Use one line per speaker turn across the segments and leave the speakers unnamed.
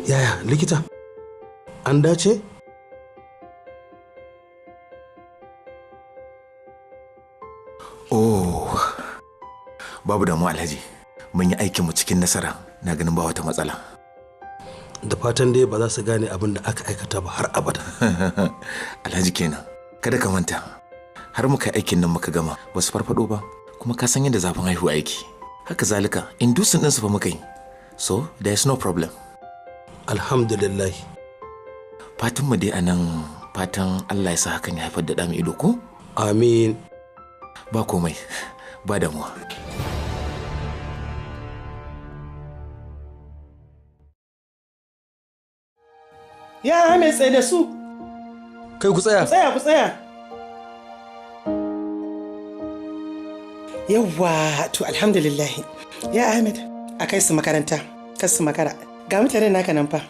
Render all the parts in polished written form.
Yaya likita? An dace?
Oh, babu damuwa Alhaji. Mun yi aikinmu cikin nasara, na ganin ba wata matsala.
Da fatan dai ba za su gane abin da aka aikata ba har abada.
Alhaji kenan, kada ka manta. Har muka aikin nan muka gama, ba su farfado ba, kuma ka san yadda zafin haihuwa aiki. Haka zalika, indusin ɗinsu fa muka yi. So, there is no problem.
Alhamdulillah.
Fatan mu dai anan, fatan Allah ya sa hakan ya haifar da ɗa mai ido ko?
Amin.
Ba komai, ba damuwa.
Ya mai tsaye da su.
Kai ku tsaya.
Ku tsaya. Yawwa, to alhamdulillah. Ya Ahmed, a kai su makaranta, kar su makara. Ga mutanen naka nan fa.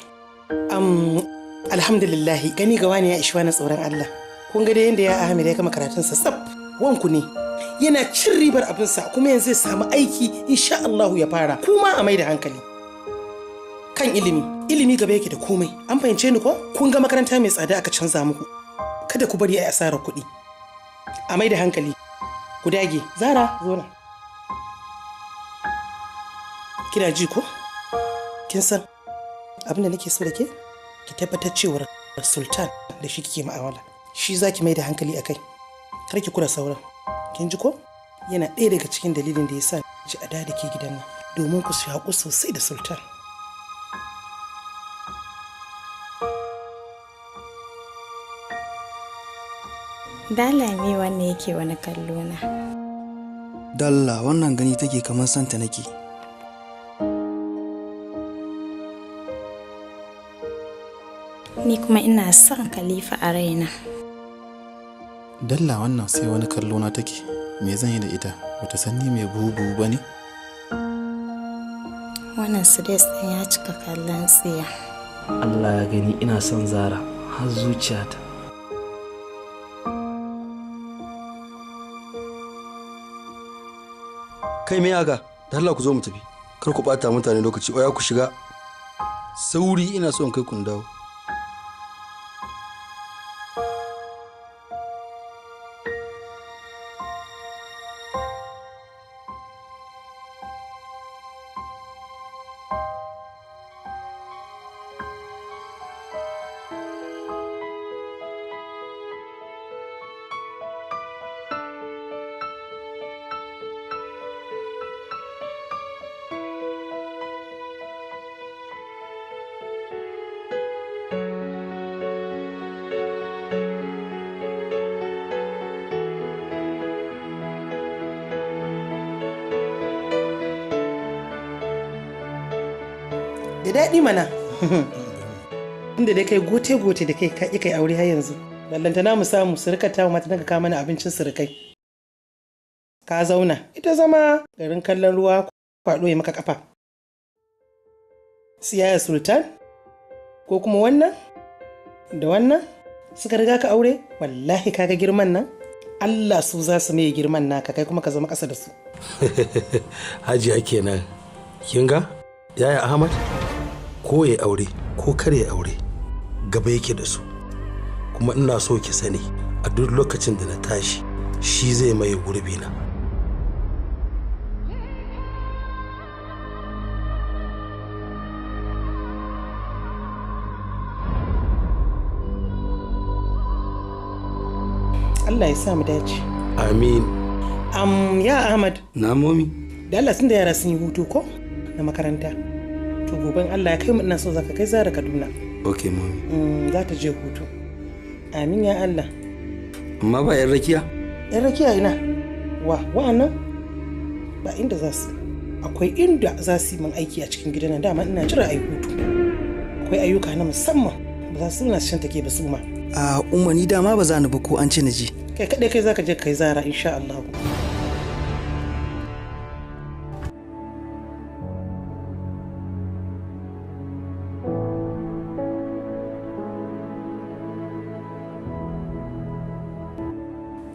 Alhamdulillah, gani ga wani ya ishi wani tsoron Allah. Kun ga dai yanda ya Ahmed ya gama karatunsa tsaf, wanku ne. Yana cin ribar abinsa kuma yanzu zai samu aiki insha Allahu ya fara. Kuma a mai da hankali. Kan ilimi gaba yake da komai. An fahimce ni ko? Kun ga makaranta mai tsada aka canza muku. Kada ku bari a yi asarar kuɗi. A mai da hankali. Ku dage. Zara, zo na. Kina ji ko? Kin san abin da nake so da ke? Ki tabbatar cewa Sultan da shi kike ma'amala. Shi zaki mai da hankali akai. Har ki kula sauran. Kin ji ko? Yana ɗaya daga cikin dalilin da yasa ci a da ke gidan nan domin ku shaƙu sosai da Sultan.
Dala me wanne yake wani kallo na?
Dalla wannan gani take kamar santa nake.
Ni kuma ina son Khalifa a raina.
Dalla wannan sai wani kallo na take. Me zan yi da ita? Bata san ni mai bubu bane?
Wannan stress ɗin ya cika kallon tsiya.
Allah ya gani ina son Zara har zuciyata.
Kai me haka? Da Allah ku zo mu tafi. Kar ku bata mutane lokaci. Oya ku shiga. Sauri ina so in kai kun dawo.
Da daɗi mana. Inda dai kai gote-gote da kai ka ƙi kai aure har yanzu. Ballantana mu samu surukata mata daga kama mana abincin surukai. Ka zauna. Ita zama garin kallon ruwa kwaɗo ya maka ƙafa. Siyaya Sultan? Ko kuma wannan? Da wannan? Suka riga ka aure? Wallahi kaga girman nan? Allah su za su mai girman naka kai kuma ka zama ƙasa da su.
Hajiya kenan. Kin ga? Yaya Ahmad? Ko ya aure ko kar ya aure gaba yake da su. Kuma ina so ki sani a duk lokacin da na tashi shi zai maye gurbi na.
Allah ya sa mu dace.
Amin.
Ya Ahmad.
Na momi.
Da Allah sun da yara sun yi hutu ko? Na makaranta. To goben Allah ya kai mu ina so zaka kai Zara Kaduna.
Okay momi.
Za ta je hutu. Amin ya Allah.
Amma ba yan rakiya?
Yan rakiya ina? Wa'annan? Ba inda za su. Akwai inda za su yi min aiki a cikin gidan nan dama ina jira a yi hutu. Akwai ayyuka na musamman ba za su na shan take ba su ma.
A umarni dama ba za ni ba ko an ce na je.
Kai kaɗai kai za ka je kai Zara insha Allah.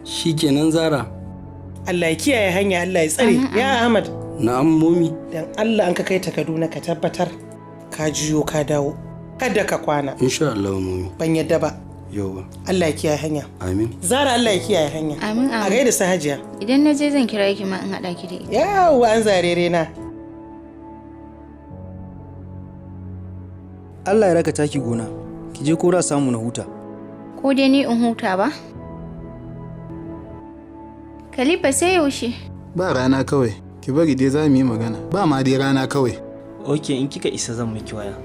Shikenan Zara.
Allah ya kiyaye hanya, Allah ya tsare. Ya Ahmad.
Na'am momi.
Dan Allah an ka kai ta Kaduna ka tabbatar ka jiyo ka dawo kada ka kwana.
Insha Allah mami.
Ban yadda ba.
Yauwa.
Allah ya kiyaye hanya.
Amin.
Zara Allah ya kiyaye hanya.
Amin amin.
A gaida su Hajiya.
Idan na je zan kira ki ma in haɗa ki da ita.
Yawwa an zarere na.
Allah ya raka taki gona. Ki je kora samu na huta.
Ko dai ni in huta ba? Khalifa sai yaushe?
Ba rana kawai. Ki bari dai za mu yi magana. Ba ma dai rana kawai.
Ok, in kika isa zan miki waya.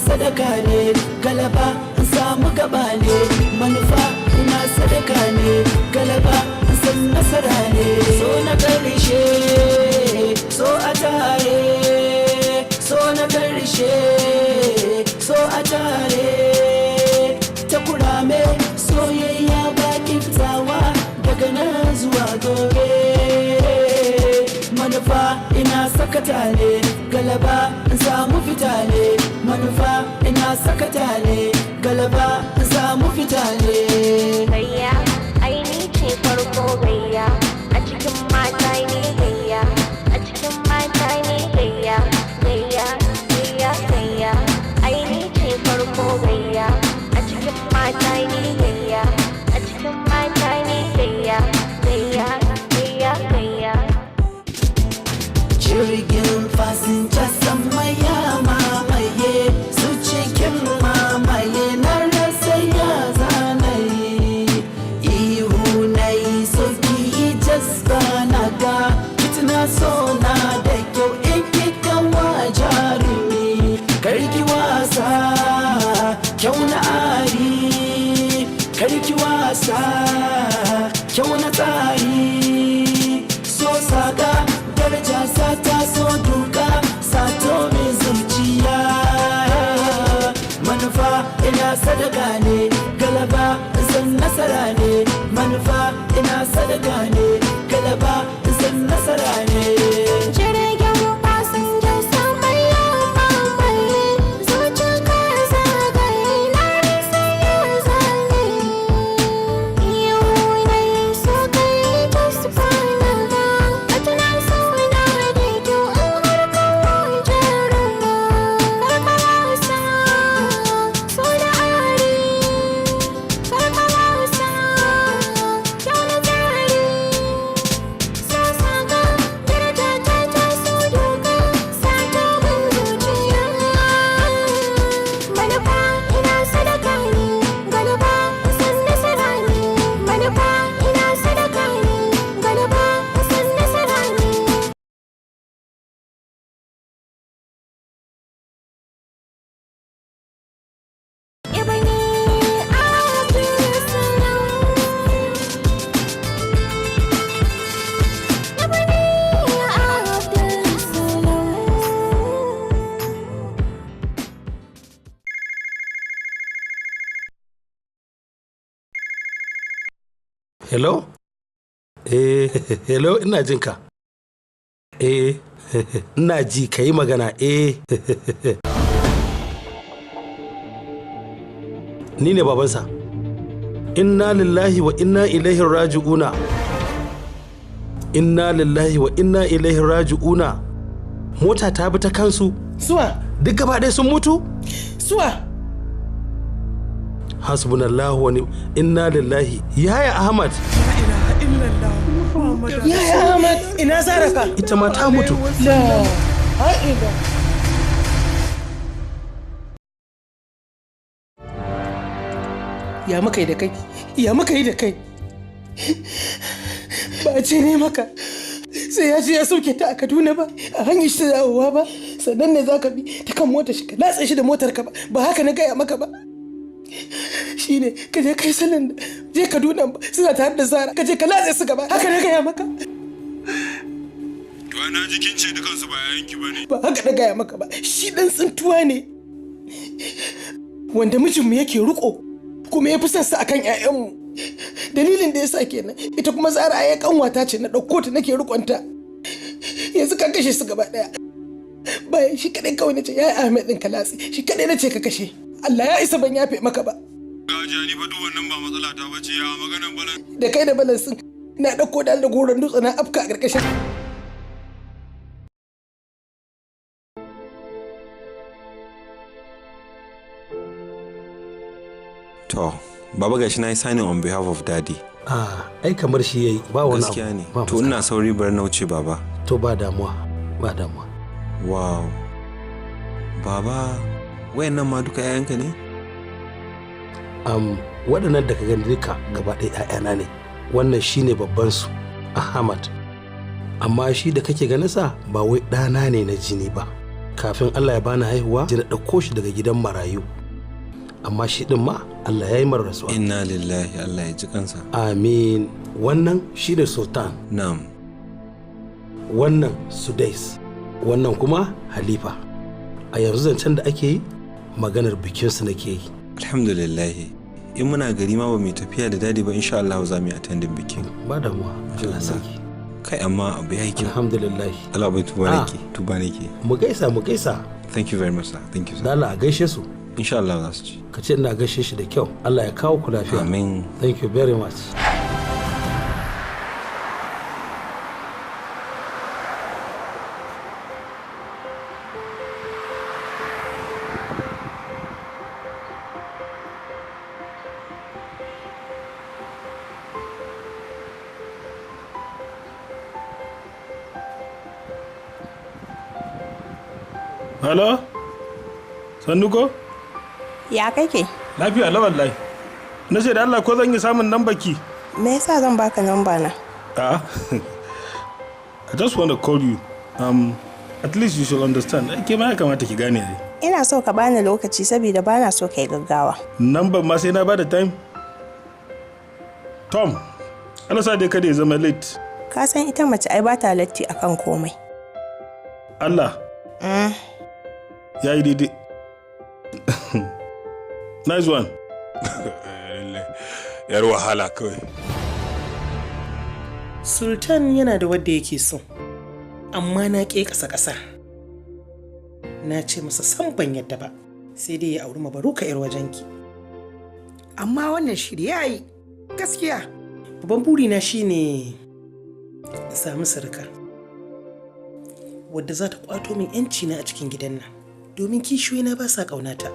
sadaka ne galaba in samu gaba ne manufa ina sadaka ne galaba in san nasara ne so na karshe so a tare so na karshe so a tare ta kurame soyayya ba kiftawa daga nan zuwa gobe manufa ina sakata ne galaba in samu fita ne manufa ina sakata ne galaba in samu fita ne
gayya aini ce farko gayya a cikin mata ne gayya a cikin mata ne gayya gayya gayya gayya aini ce farko gayya a cikin mata ne gayya a cikin mata ne gayya gayya gayya gayya
jirgin fasinja sama ya mamaye su cikin mamaye na rasa ya zanayi ihu na yi soki jasba na ga fitina so na da kyau in kika wa jarumi karki wasa kyau na ari karki wasa kyau na tsari so saka daraja sata so duka sato mai zuciya manufa ina sadaka ne galaba zan nasara ne manufa ina sadaka ne galaba zan nasara ne
jirgin fasinja sama ya mamaye zuciya zagaye na rasa ya zane iyo na yi so kai jasba na ga a tuna so na da kyau in har kawai jaruma karka wasa so da ari karka wasa kyau na tsari so saka daraja ta ta so duka sato min zuciya manufa ina sadaka ne galaba san nasara ne manufa ina sadaka ne galaba san nasara ne ibani abdulsalam ibani abdulsalam
Hello? Hello, ina jin ka. Ina ji ka yi magana. Ni ne babansa. Inna lillahi wa inna ilaihi raji'una. Inna lillahi wa inna ilaihi raji'una. Mota ta bi ta kansu.
Suwa?
Duk gaba ɗaya sun mutu?
Suwa?
Hasbunallahu wa ni'mal inna lillahi. Yaya Ahmad.
Yaya Ahmad ina Zara ka?
Ita ma ta mutu.
La ha'ila. Ya muka yi da kai? Ya muka yi da kai? Ba ce ne maka. sai ya je ya sauke ta a Kaduna ba, a hanyar shi ta dawowa ba, sannan ne za ka bi ta kan motar shi ka latsa shi da motar ka ba haka na gaya maka ba. Shi ne ka je kai salon je Kaduna ba suna tare da Zara ka je ka latsa su gaba haka na gaya maka.
To ana jikin ce dukansu ba yayanki ba ne.
Ba haka na gaya maka ba, shi dan tsintuwa ne wanda mijinmu yake riko kuma ya fi son sa akan 'ya'yanmu. Dalilin da yasa kenan ita kuma Zara ya kanwata ce na ɗauko ta nake rikonta. Yanzu ka kashe su gaba ɗaya. Bayan shi kadai kawai nace yayi Ahmed din Kalasi shi kadai nace ka kashe. Allah ya isa ban yafe maka ba.
Gajiya ni ba duk wannan ba matsala ta bace ya maganan balan.
Da kai da balansin na ɗauko da goron dutse na afka a ƙarƙashin.
To, baba gashi na yi signing on behalf of daddy.
Ai kamar shi yayi ba wani abu.
Gaskiya ne. To ina sauri bar na wuce baba.
To ba damuwa, ba damuwa.
Wow. Baba, wayannan ma duka yayanka ne?
Waɗannan da ka gani duka gaba ɗaya ƴaƴana ne. Wannan shine babban su, Ahmad. Amma shi da kake ganin sa ba wai ɗana ne na jini ba. Kafin Allah ya bani haihuwa, ji na ɗauko shi daga gidan marayu. Amma shi din ma Allah ya yi mar rasuwa.
Inna lillahi, Allah ya ji kansa.
Amin. Wannan shi da Sultan.
Na'am.
Wannan Sudais. Wannan kuma Halifa. A yanzu zancen da ake yi maganar bikinsu nake yi.
Alhamdulillahi. In muna gari ma ba mai tafiya da dadi ba insha Allah za mu yi attending bikin.
Ba damuwa. Allah sarki.
Kai amma abu yayi kyau.
Alhamdulillah.
Allah bai tuba nake.
Mu gaisa.
Thank you very much sir. Thank you sir.
Allah a gaishe su.
Insha Allah za su ci.
Ka ce ina gaishe shi da kyau. Allah ya kawo ku lafiya.
Amin.
Thank you very much.
Hello? Sannu ko?
Ya kake?
Lafiya la wallahi. Na ce da Allah ko zan yi samun nan baki?
Me yasa zan baka namba na?
I just want to call you. At least you should understand. Ke ma ya kamata ki gane ai.
Ina so ka bani lokaci saboda bana so kai gaggawa.
Number ma sai na bada time. Tom, Allah sa dai kada ya zama late.
Ka san ita mace ai ba ta latti akan komai.
Allah. Ya yi daidai. Nice one.
Yar wahala kawai.
Sultan yana da wadda yake so, amma na ƙe ƙasa-ƙasa. Na ce masa san ban yadda ba, sai dai ya auri Mabaruka 'yar wajenki. Amma wannan shiri ya yi gaskiya. Babban burina shine in samu surukar wadda za ta kwato min 'yanci na a cikin gidan nan, domin kishiyoyina ba sa ƙaunata.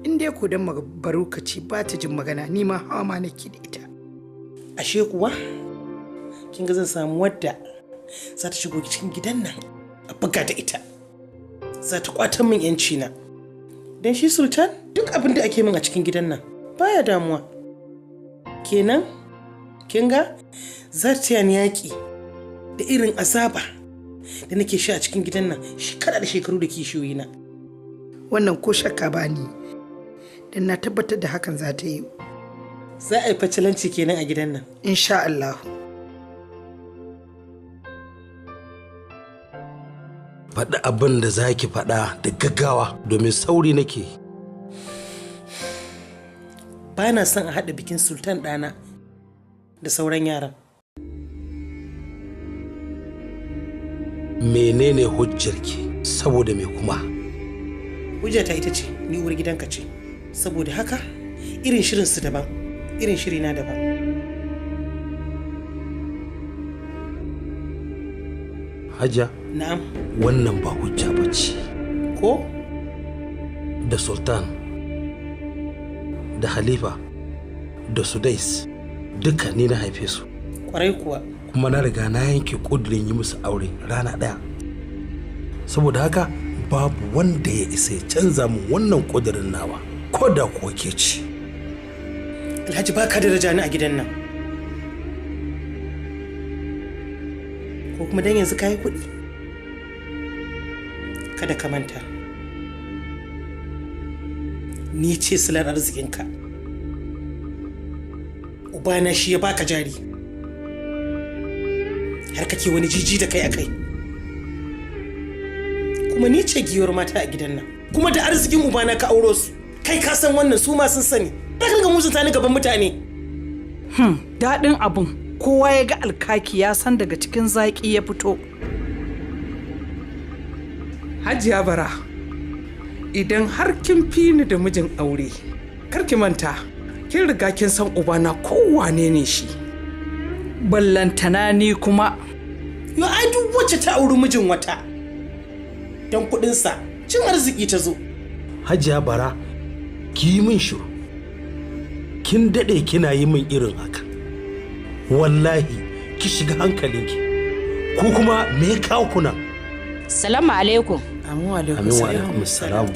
In dai ko dan Mabaruka ce ba ta jin magana, ni ma hawa ma nake da ita.
Ashe kuwa kin ga zan samu wadda za ta shigo cikin gidan nan a buga da ita, za ta kwatan min 'yanci na. Dan shi Sultan duk abin da ake min a cikin gidan nan baya damuwa. Kenan kin ga za ta ni yaƙi da irin azaba da nake sha a cikin gidan nan shekara da shekaru da kishiyoyina.
Wannan ko shakka ba ni, dan na tabbatar da hakan za ta yi.
Za a yi facilanci kenan a gidan nan.
Insha Allah.
Faɗi abin da za ki faɗa da gaggawa domin sauri nake.
Ba na son a haɗa bikin Sultan ɗana da sauran yaran.
Menene hujjarki? Saboda me kuma?
Hujjata ita ce ni uwar gidanka ce. Saboda haka irin shirin su daban, irin shirina daban.
Hajiya?
Na'am.
Wannan ba hujja ba ce.
Ko?
Da Sultan, da Halifa, da Sudais, duka ni na haife su.
Kwarai kuwa.
Kuma na riga na yanke ƙudurin yi musu aure rana ɗaya. Saboda haka babu wanda ya isa ya canza min wannan ƙudurin nawa, ko da kuwa ke ci.
Alhaji ba ka daraja ni a gidan nan. kuma dan yanzu kayi kuɗi. Kada ka manta. Ni ce silar arzikinka. Ubana shi ya baka jari. Har kake wani jiji da kai akai. Kuma ni ce giyar mata a gidan nan. Kuma da arzikin ubana ka auro su. Kai ka san wannan su ma sun sani. Da kan ga musunta ni gaban mutane.
Daɗin abun kowa ya ga alkaki ya san daga cikin zaƙi ya fito. Hajiya Bara, idan har kin fi ni da mijin aure, kar ki manta, kin riga kin san ubana kowane ne shi. Ballantana ni kuma.
Yo ai duk wacce ta auri mijin wata. Dan kuɗinsa, cin arziki ta zo.
Hajiya Bara, ki yi min shiru. Kin daɗe kina yi min irin haka. Wallahi, ki shiga hankalinki. Ku kuma me kawo kuna?
Salamu alaikum.
Amin alaikum
salam.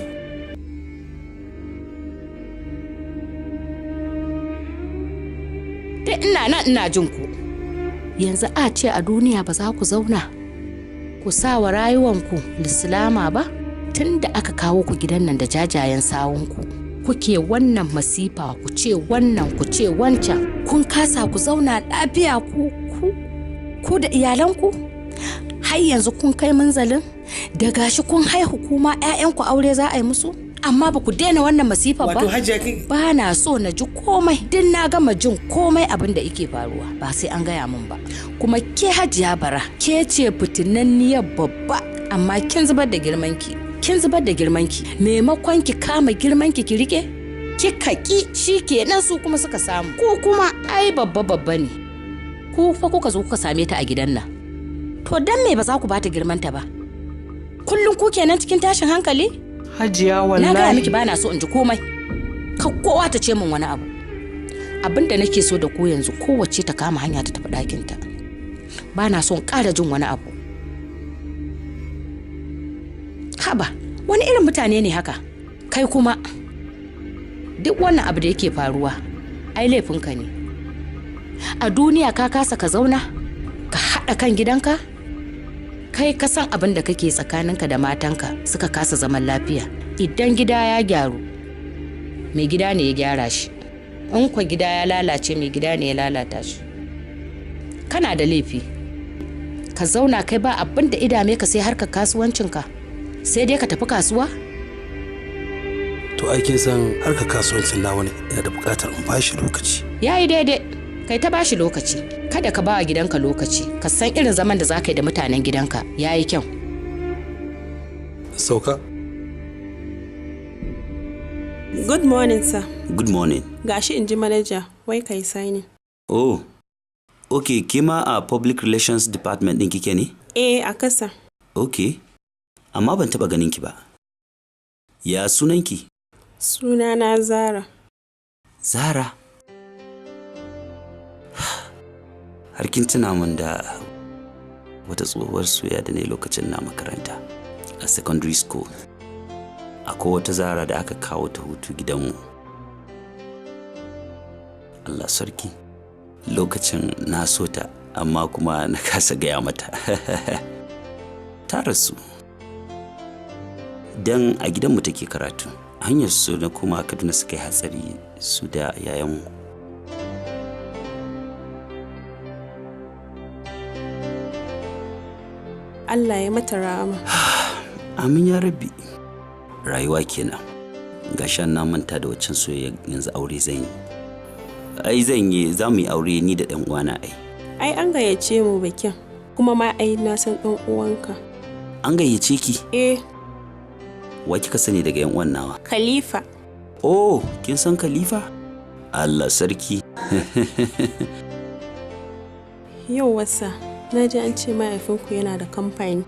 Da ina nan ina jin ku. Yanzu a ce a duniya ba za ku zauna ku sa wa rayuwanku lislama ba? Tun da aka kawo ku gidan nan da jajayen sawunku. Kuke wannan masifa ku ce wannan ku ce wancan. Kun kasa ku zauna lafiya ku da iyalanku? Har yanzu kun kai munzalin da gashi kun haihu kuma 'ya'yanku aure za a yi musu, amma ba ku daina wannan masifa ba.
Wato Hajiya kai
ba na so na ji komai, din na gama jin komai abin da yake faruwa, ba sai an gaya min ba. Kuma ke Hajiya Bara, ke ce fitinanniyar babba, amma kin zubar da girmanki. Kin zubar da girmanki, maimakon ki kama girmanki ki rike, kika ki shikenan su kuma suka samu. Ko kuma ai babba ne. Ku fa kuka zo kuka same ta a gidan nan. To dan me ba za ku bata girmanta ba? Kullum ku kenan cikin tashin hankali?
Hajiya wallahi.
Na gaya miki bana so in ji komai. Ka kowa ta ce min wani abu. Abinda nake so da ku yanzu kowace ta kama hanya ta tafi ɗakinta. Bana so in ƙara jin wani abu. Haba, wani irin mutane ne haka? Kai kuma duk wannan abu da yake faruwa, ai laifinka ne. A duniya ka kasa ka zauna, ka haɗa kan gidanka? Kai ka san abin da kake tsakaninka da matanka suka kasa zaman lafiya. Idan gida ya gyaru, mai gida ne ya gyara shi. In kwa gida ya lalace, mai gida ne ya lalata shi. Kana da laifi. Ka zauna kai ba abin da idame ka sai harkar kasuwancinka. Sai dai ka tafi kasuwa?
To aikin san harkar kasuwancin na wani yana da buƙatar in bashi lokaci.
Yayi daidai. Kai ta bashi lokaci. Kada ka bawa gidanka lokaci. Ka san irin zaman da za ka yi da mutanen gidanka. Yayi kyau.
Sauka.
Good morning, sir.
Good morning.
Gashi in ji manager, wai kai signing.
Oh, okay, kima a public relations department ɗin kike ne?
A kasa.
Okay, amma ban taɓa ganin ki ba. Ya sunanki?
Sunana Zara.
Zara? Har kin tuna min da wata tsohuwar soyayya da ne lokacin na makaranta a secondary school. Akwai wata Zara da aka kawo ta hutu gidanmu. Allah sarki. Lokacin na so ta amma kuma na kasa gaya mata. Ta rasu. Dan a gidanmu take karatu. Hanyar su na kuma Kaduna suka yi hatsari su da yayanmu.
Allah ya mata rahama.
Amin ya rabbi. Rayuwa kenan. Gashan na manta da waccan soyayya, yanzu aure zan yi. Ai zan yi, za mu yi aure ni da ɗan uwana ai.
Ai an gayyace mu bikin. Kuma ma ai na san ɗan uwanka.
An gayyace ki?
Eh.
Wa kika sani daga yan uwan nawa?
Khalifa.
Oh, kin san Khalifa? Allah sarki.
Yau wasa, na ji an ce mahaifinku yana da kamfani.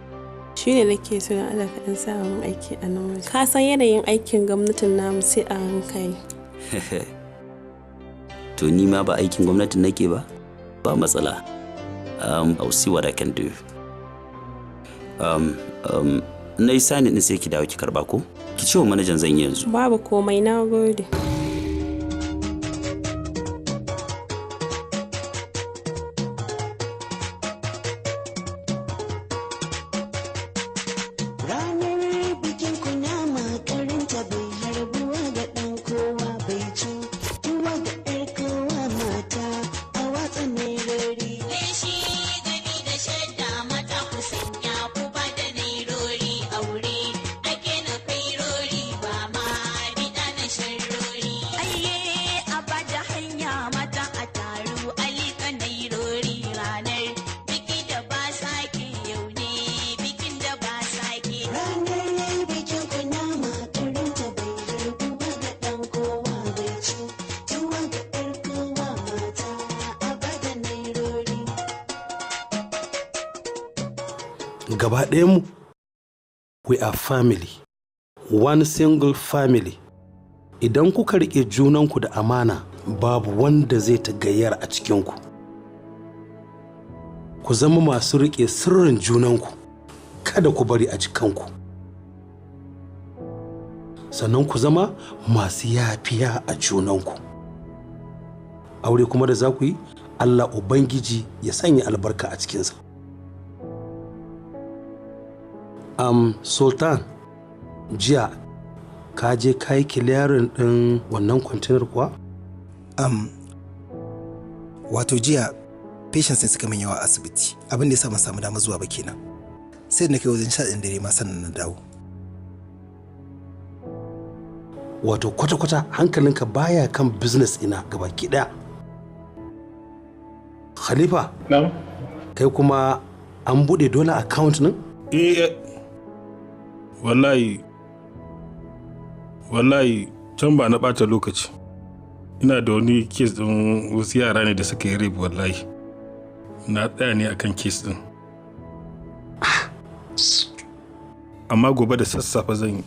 Shi ne nake so na Allah ka ɗan sa mun aiki a nan waje. Ka san yanayin aikin gwamnatin namu sai a hankali.
To ni ma ba aikin gwamnatin nake ba? Ba matsala. I'll see what I can do. Na yi sani ɗin sai ki dawo ki karɓa ko? Ki ce wa manajan zan yi yanzu.
Babu komai, na gode.
gaba ɗayanmu we are family, one single family. Idan kuka riƙe junanku da amana babu wanda zai ta gayyar a cikinku. Ku zama masu riƙe sirrin junanku, kada ku bari a jikanku. Sannan ku zama masu yafiya a junanku. Aure kuma da za ku yi, Allah Ubangiji ya sanya albarka a cikinsa. Sultan, jiya ka je ka yi kiliyarin ɗin wannan kwantenar kuwa?
Wato jiya patients sai suka min yawa a asibiti, abin da ya sa ban samu dama zuwa ba kenan. Sai na kai wajen 11 dare ma sannan na dawo.
Wato kwata-kwata hankalinka baya kan business ina gabaki ɗaya. Khalifa?
Na'am.
Kai kuma an buɗe dole account nan?
Wallahi can ba na ɓata lokaci. Ina da wani kes ɗin wasu yara ne da suka yi rape wallahi. Na tsaya ne akan kes ɗin. Amma gobe da sassafe zan yi.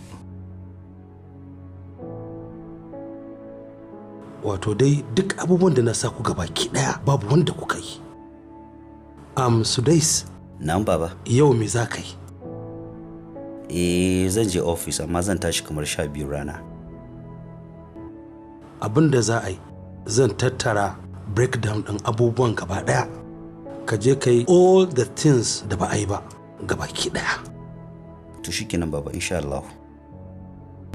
Wato dai duk abubuwan da na sa ku gabaki ɗaya babu wanda kuka yi. Sudais.
Na'am baba.
Yau me za ka yi?
Zan je office amma zan tashi kamar 12 rana.
Abin da za a yi, zan tattara breakdown ɗin abubuwan gaba ɗaya. Ka je ka yi all the things da ba a yi ba gabaki ɗaya.
To shikenan baba, insha Allah.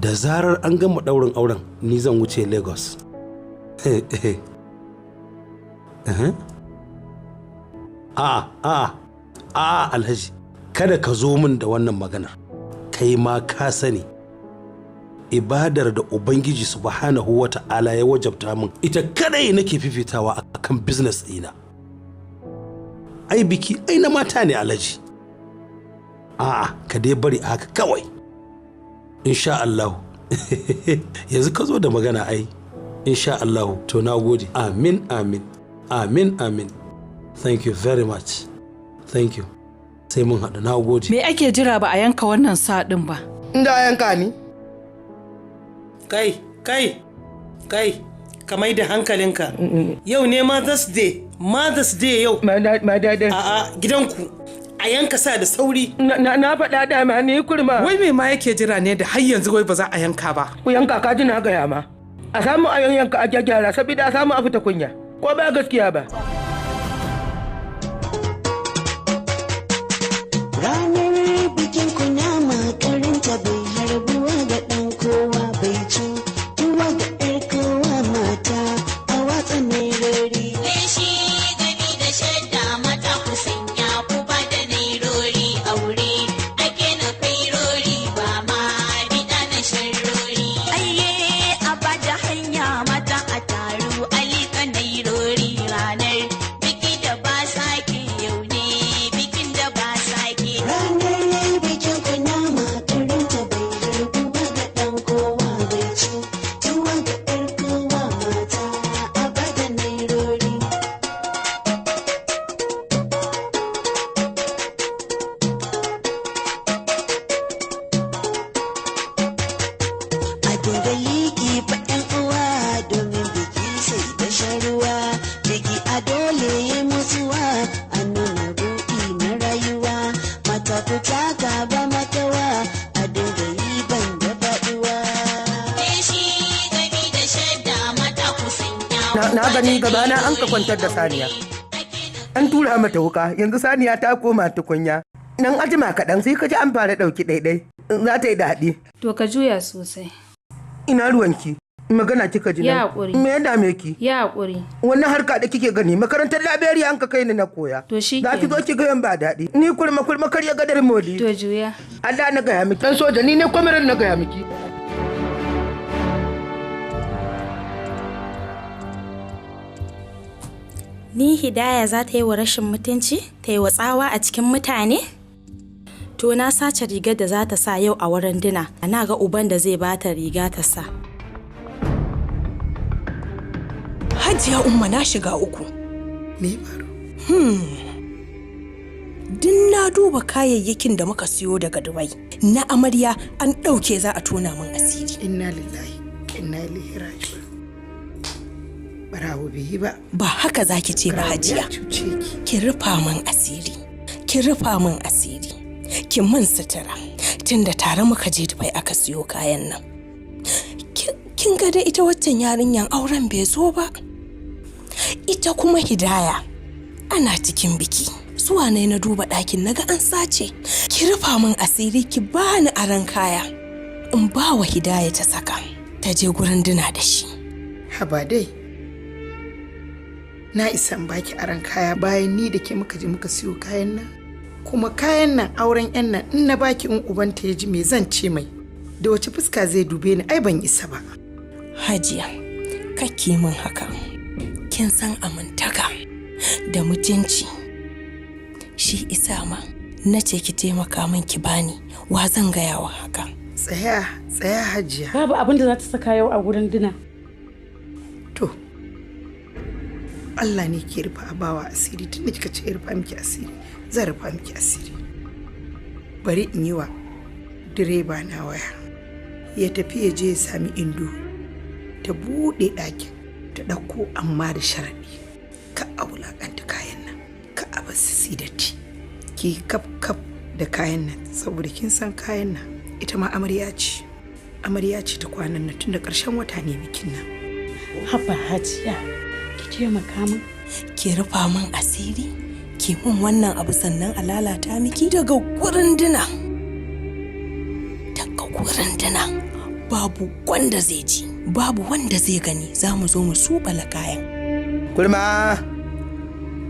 Da zarar an gama ɗaurin auren, ni zan wuce Lagos. Alhaji, kada ka zo min da wannan maganar. Kai ma ka sani ibadar da Ubangiji subhanahu wa ta'ala ya wajabta min ita kadai nake fifitawa akan business ɗina. Ai biki ai na mata ne Alhaji. Ka dai bari haka kawai. Insha Allah. Yanzu ka zo da magana ai. Insha Allah. To na gode. Amin. Thank you very much. Thank you. Sai mun haɗu, na gode.
Me ake jira ba a yanka wannan sa ɗin ba?
Inda a yanka ni? Kai, ka mai da hankalinka. Yau ne Mother's Day yau.
Madadin.
A'a, gidanku. A yanka sa da sauri.
Na faɗa dama ni kurma.
Wai me ma yake jira ne da har yanzu wai ba za a yanka ba?
Ku yanka ka ji na gaya ma. A samu a yanka a gyara saboda a samu a fita kunya. Ko ba gaskiya ba?
Ranar bikin kunya makarinta bai harbuwa ga ɗan kowa bai tuwa ga ƴar kowa mata a watsa nairori. Leshi gami da shadda mata ku sanya ku ba da nairori aure ake na kairori ba ma bida na sharrori. Ayye a ba da hanya mata a taru alika nairori ranar biki da ba sake yau ne bikin da ba sake. Ranar bikin kuna makarinta bai harbuwa ga ɗan kowa bai tuwa ga ƴar kowa mata a ba da nairori. A dinga liki fa ƴan uwa domin biki sai da sharuwa. Biki a dole ya mutuwa a nuna buɗi na rayuwa. Mata ku taka ba matawa a dinga yi ban da faɗuwa. Leshi gami da shadda mata ku sanya.
Na gani gabana an ka kwantar da saniya. An tura mata wuka, yanzu saniya ta koma tukunya. Nan ajima kaɗan sai ka ji an fara ɗauki ɗaiɗai. Za ta yi daɗi.
To ka juya sosai.
Ina ruwanki? Magana kika ji
Ya
nan.
haƙuri.
Me ya dame ki?
Ya haƙuri.
Wannan harka da kike gani makarantar laberiya an ka kai ni na koya.
To shi
Za ki zo ki ga yan ba daɗi. Ni kurma kar ya gadar moli.
To juya.
Allah na gaya miki. Dan soja ni ne kwamirin na gaya miki.
Ni Hidaya za ta yi wa rashin mutunci, ta yi wa tsawa a cikin mutane? To na sace rigar da za ta sa yau a wurin dina, ana ga uban da zai bata riga ta sa.
Hajiya Umma na shiga uku.
Me faru?
duk na duba kayayyakin da muka siyo daga Dubai na amarya an ɗauke za a tona min asiri.
Inna lillahi inna ilaihi raji'un. Barawo bai yi ba. Ba
haka zaki ce ba Hajiya. Ki rufa min asiri. Ki rufa min asiri. Ki min sutura. Tunda tare muka je Dubai aka siyo kayan nan. Kin ga da ita waccan yarinyan auren bai zo ba. Ita kuma Hidaya ana cikin biki. Zuwa ne na duba ɗakin naga an sace. Ki rufa min asiri ki bani aran kaya. In ba wa Hidaya ta saka. Ta je gurin dina da shi.
Haba dai. Na isa in baki aran kaya bayan ni da ke muka je muka siyo kayan nan. Kuma kayan nan auren yan nan in na baki in ubanta ya ji me zan ce mai. Da wace fuska zai dube ni ai ban isa ba.
Hajiya, kake min haka. Kin san amintaka da mutunci. Shi isa ma na ce ki taimaka min ki bani wa zan gaya wa haka.
Tsaya Hajiya.
Babu abin da za ta saka yau a gurin dina.
To, Allah ne ke rufa bawa asiri tunda kika ce rufa miki asiri zan rufa miki asiri. Bari in yi wa direba na waya ya tafi ya je ya sami Indo ta buɗe ɗakin ta ɗauko amma da sharaɗi ka a wulaƙanta kayan nan ka a basu sidatti ki kaf da kayan nan saboda kin san kayan nan ita ma amarya ce ta kwanan nan tun da ƙarshen wata ne bikin nan.
Haba Hajiya ki taimaka min
ki rufa min asiri ki mun wannan abu sannan a lalata miki daga gurin dina babu wanda zai ji babu wanda zai gani za mu zo mu subala kayan.
Kurma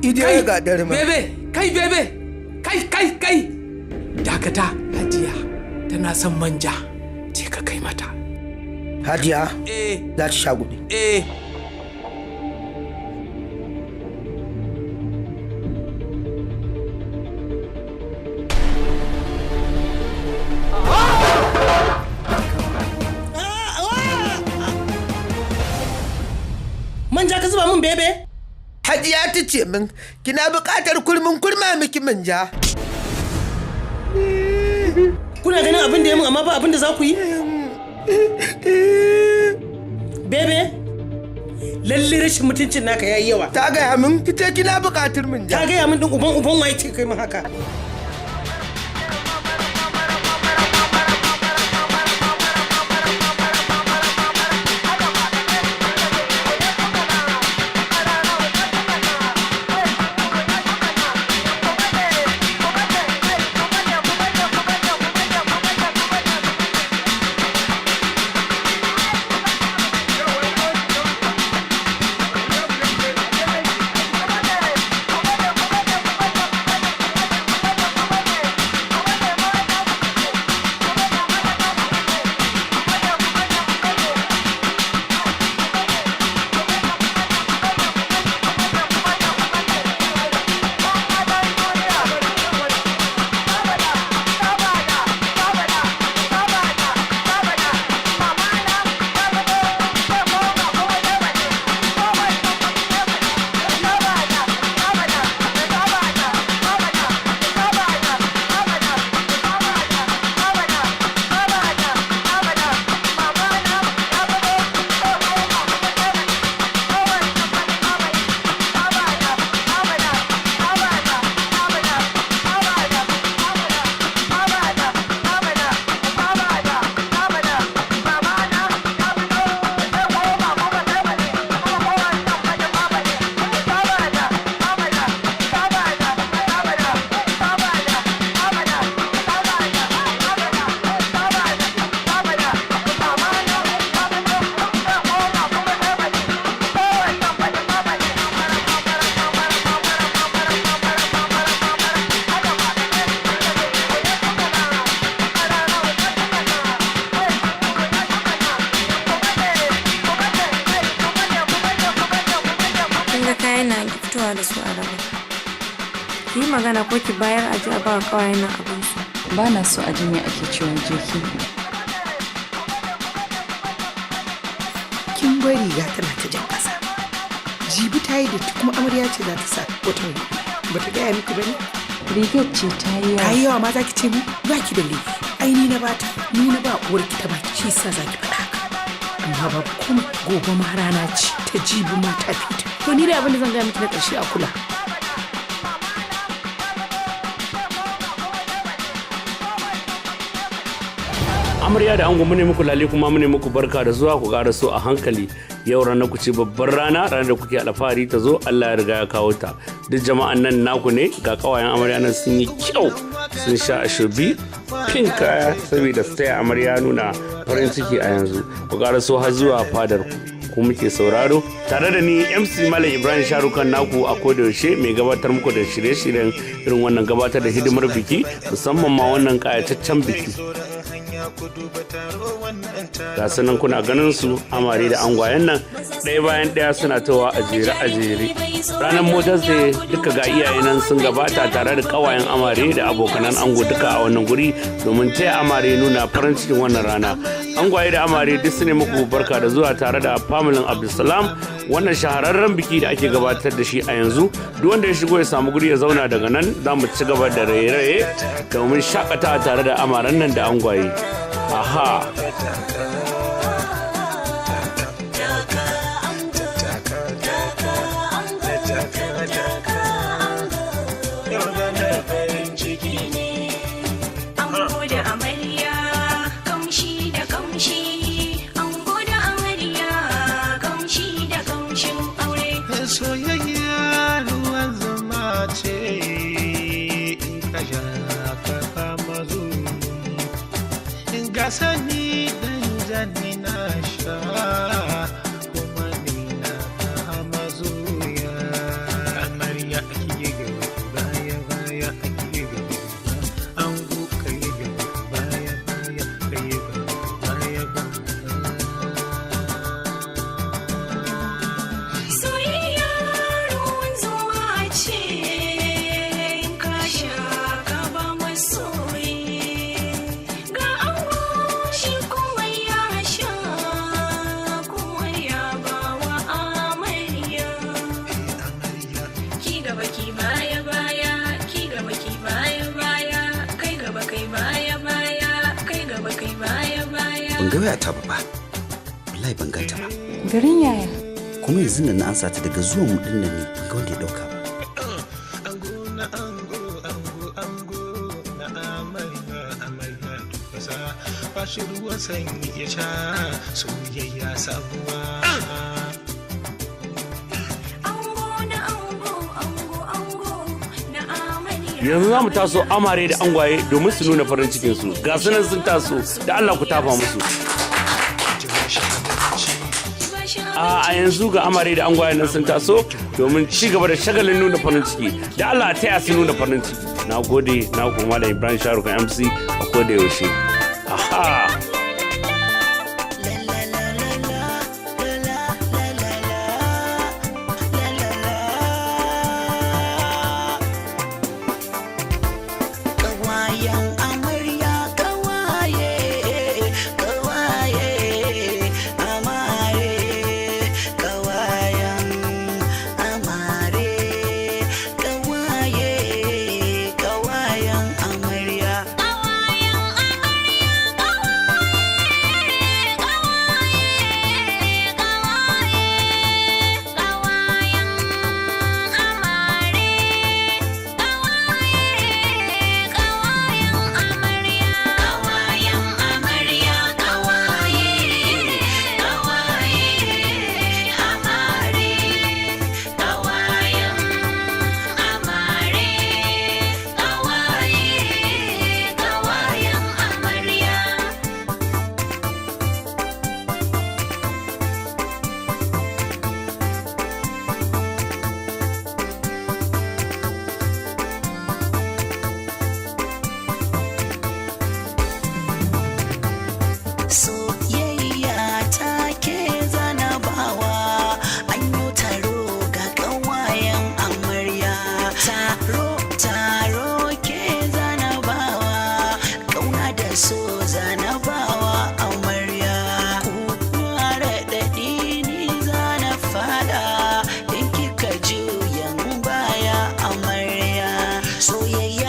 ije ga darma.
Bebe kai dakata. Hajiya tana son manja ce ka kai mata.
Hajiya za ta sha gudu.
Manja ka zuba min bebe?
Hajiya ta ce min kina buƙatar kurma miki manja.
Kuna ganin abin da ya mun amma ba abin da za ku yi? Bebe? Lalle rashin mutuncin naka yayi yawa.
Ta gaya min kice kina buƙatar manja.
Ta gaya min din uban waye ce kai min haka.
magana ko ki bayar a ji a ba kawayen nan abin su.
Ba na so a ji me ake cewa jeki.
Kin bari riga tana ta jan ƙasa. Jibi ta yi da kuma amarya ce za ta sa wata ba ta gaya miki ba ne?
rigar ce ta yi yawa.
Ta yi yawa ma za ki ce mu ba ki da laifi. Ai ni na bata, ni na ba uwar ki ta baki shi sa za ki faɗa haka. Amma ba kuma gobe ma rana ce ta jibi ma ta fita. To ni da abin da zan gaya miki na ƙarshe a kula.
Amarya da ango mune muku lale kuma mune muku barka da zuwa ku ƙara so a hankali. Yau ranar ku ce babbar rana, ranar da kuke alfahari ta zo, Allah ya riga ya kawo ta. Duk jama'an nan naku ne, ga kawayen amarya nan sun yi kyau, sun sha ashobi pink kaya saboda su taya amarya nuna farin ciki a yanzu. Ku ƙara so har zuwa fadar ku muke sauraro. Tare da ni MC Malam Ibrahim Sharukan naku a kodayaushe mai gabatar muku da shirye-shiryen irin wannan gabatar da hidimar biki, musamman ma wannan ƙayataccen biki. Ga sanan kuna ganin su amare da angwayen nan ɗaya bayan ɗaya suna tawa a jere. Ranar Motors Day duka ga iyaye nan sun gabata tare da kawayen amare da abokanan ango duka a wannan guri domin taya amare nuna farin cikin wannan rana. Angwaye da amare duk su ne muku barka da zuwa tare da familin Abdulsalam. Wannan shahararren biki da ake gabatar da shi a yanzu, duk wanda ya shigo ya samu guri ya zauna daga nan za mu ci gaba da raye-raye domin shakatawa tare da amaren nan da angwaye. Aha.
Soyayya ruwan zama ce in ka sha ka kama zuwa. Ga sani dan jani na sha kuma ni na kama zuwa. Amarya ake gaba baya baya ake gaba, ango kai gaba baya baya kai gaba baya baya.
Ban ga waya ta ba. Wallahi ban ganta ba.
Garin yaya?
Kuma yanzu nan na ansa ta daga zuwan mu din nan ne, ban ga wanda ya dauka ba.
Bashi ruwan sanyi ya sha soyayya sabuwa.
Yanzu za mu taso amare da angwaye domin su nuna farin cikinsu. Ga sunan sun taso, da Allah ku tafa musu. A yanzu ga amare da angwaye nan sun taso domin ci gaba da shagalin nuna farin ciki. Da Allah taya su nuna farin ciki. Na gode, na kuma da Ibrahim Sharukan MC a koda yaushe. Aha!
Soyayya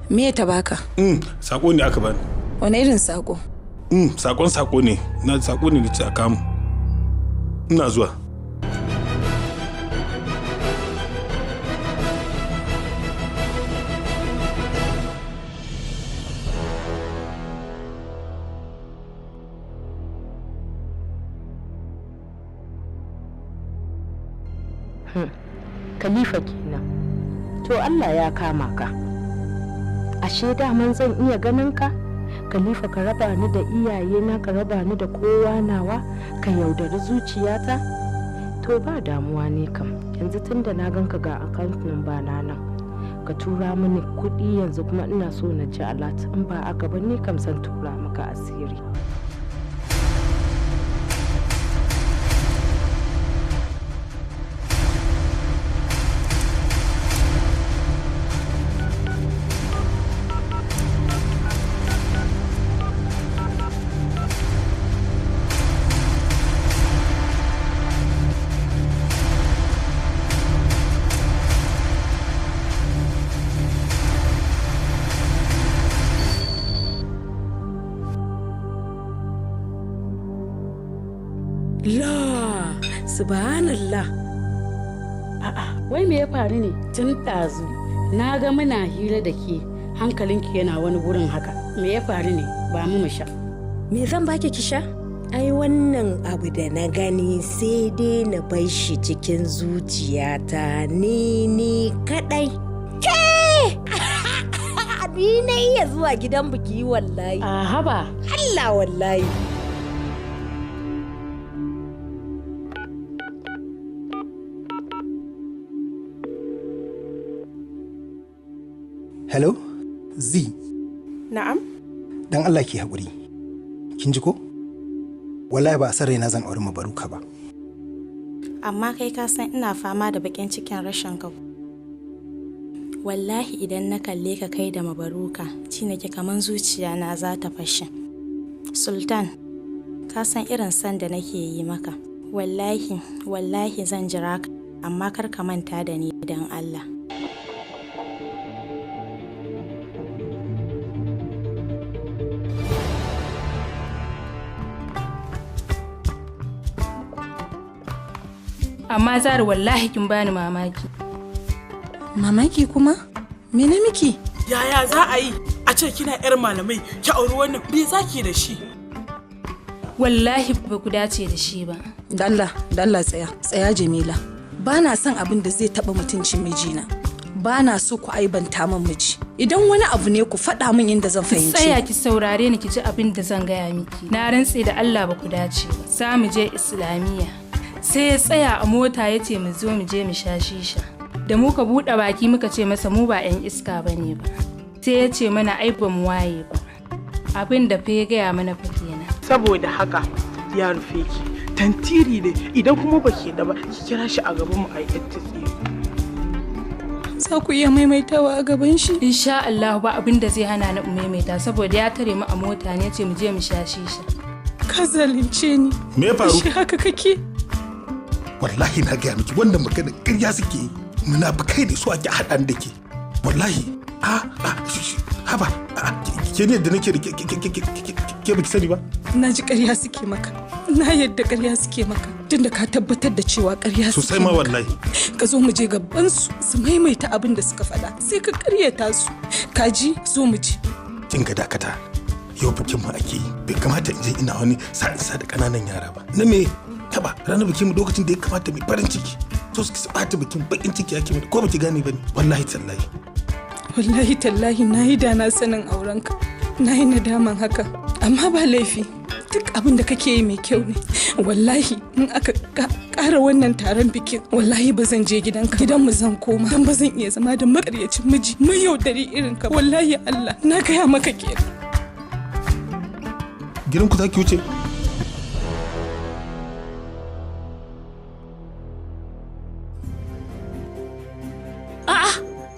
Me ta baka?
Sako ne aka bani.
Wani irin sako?
Sako ne. Na sako ne da ce aka mu. Ina zuwa.
Khalifa kenan. To Allah ya kama ka. Ashe daman zan iya ganin ka? Khalifa, ka raba ni da iyayena, ka raba ni da kowa nawa, ka yaudari zuciyata? To ba damuwa ne kam. Yanzu tunda na ganka ga account number na nan. Ka tura mini kuɗi yanzu kuma ina so na ji alat. In ba aka ba ni kam san tura maka asiri.
La, subhanallah. A'a, wai me ya faru ne? Tun ɗazu na ga muna hira da ke, hankalinki yana wani gurin haka. Me ya faru ne? Ba mu sha.
Me zan baki ki sha? Ai wannan abu da na gani sai dai na bar shi cikin zuciyata ni kadai. Ke! Ni na iya zuwa gidan biki wallahi.
A haba.
Allah wallahi.
Hello? Z.
Na'am?
Dan Allah ki haƙuri. Kin ji ko? Wallahi ba a san raina zan auri Mabaruka ba.
Amma kai ka san ina fama da bakin cikin rashin ka. Wallahi idan na kalle ka kai da Mabaruka, ci nake kaman zuciya na za ta fashe. Sultan, ka san irin san da nake yi maka. Wallahi zan jira ka, amma kar ka manta da ni dan Allah.
Amma Zara wallahi kin bani mamaki.
Mamaki kuma? Mene miki?
Yaya za a yi a ce kina yar malamai ki auri wannan me zaki da shi?
Wallahi ba ku dace da shi ba.
Dalla tsaya Jamila. Ba na son abin da zai taba mutuncin mijina. Ba na so ku aibanta min miji. Idan wani abu ne ku faɗa min yadda zan fahimci.
Tsaya ki saurare ni ki ji abin da zan gaya miki. Na rantse da Allah ba ku dace ba. Za mu je Islamiyya. Sai ya tsaya a mota ya ce mu zo mu je mu sha shisha. Da muka buɗe baki muka ce masa mu ba 'yan iska ba ne ba. Sai ya ce mana ai ba mu waye ba. Abin da fa ya gaya mana fa kenan.
Saboda haka ya rufe ki. Tantiri ne idan kuma ba ke da ba ki kira shi a gaban mu a yi
Za ku iya maimaitawa a gaban shi?
Insha Allah ba abin da zai hana ni maimaita saboda ya tare mu a mota ne ce mu je mu sha shisha.
Ka zalunce ni.
Me ya faru?
Shi haka kake?
Wallahi na gaya miki wannan magana ƙarya suke yi. Munafukai ne su ake haɗan da ke. Wallahi haba ke ne da nake da ke baki sani ba?
Na ji ƙarya suke maka. Na yadda ƙarya suke maka. Tunda ka tabbatar da cewa ƙarya suke maka.
Sosai ma wallahi.
Ka zo mu je gaban su maimaita abin da suka faɗa. Sai ka ƙaryata su. Ka ji zo mu je.
Kin ga dakata. Yau bikin mu ake yi. Bai kamata in je ina wani sa'insa da ƙananan yara ba. Na me? Taba ranar bikin mu lokacin da ya kamata mai farin ciki. To su ɓata bikin bakin ciki yake mu ko baki gane bane. Wallahi
tallahi na yi da na sanin aurenka. Na yi nadaman haka. Amma ba laifi. Duk abin da kake yi mai kyau ne. Wallahi in aka ƙara wannan taron bikin wallahi ba zan je gidanka. Gidanmu zan koma. Dan ba zan iya zama da makaryacin miji mai yaudari irin ka. Wallahi Allah na gaya maka ke.
Gidanku za ki wuce?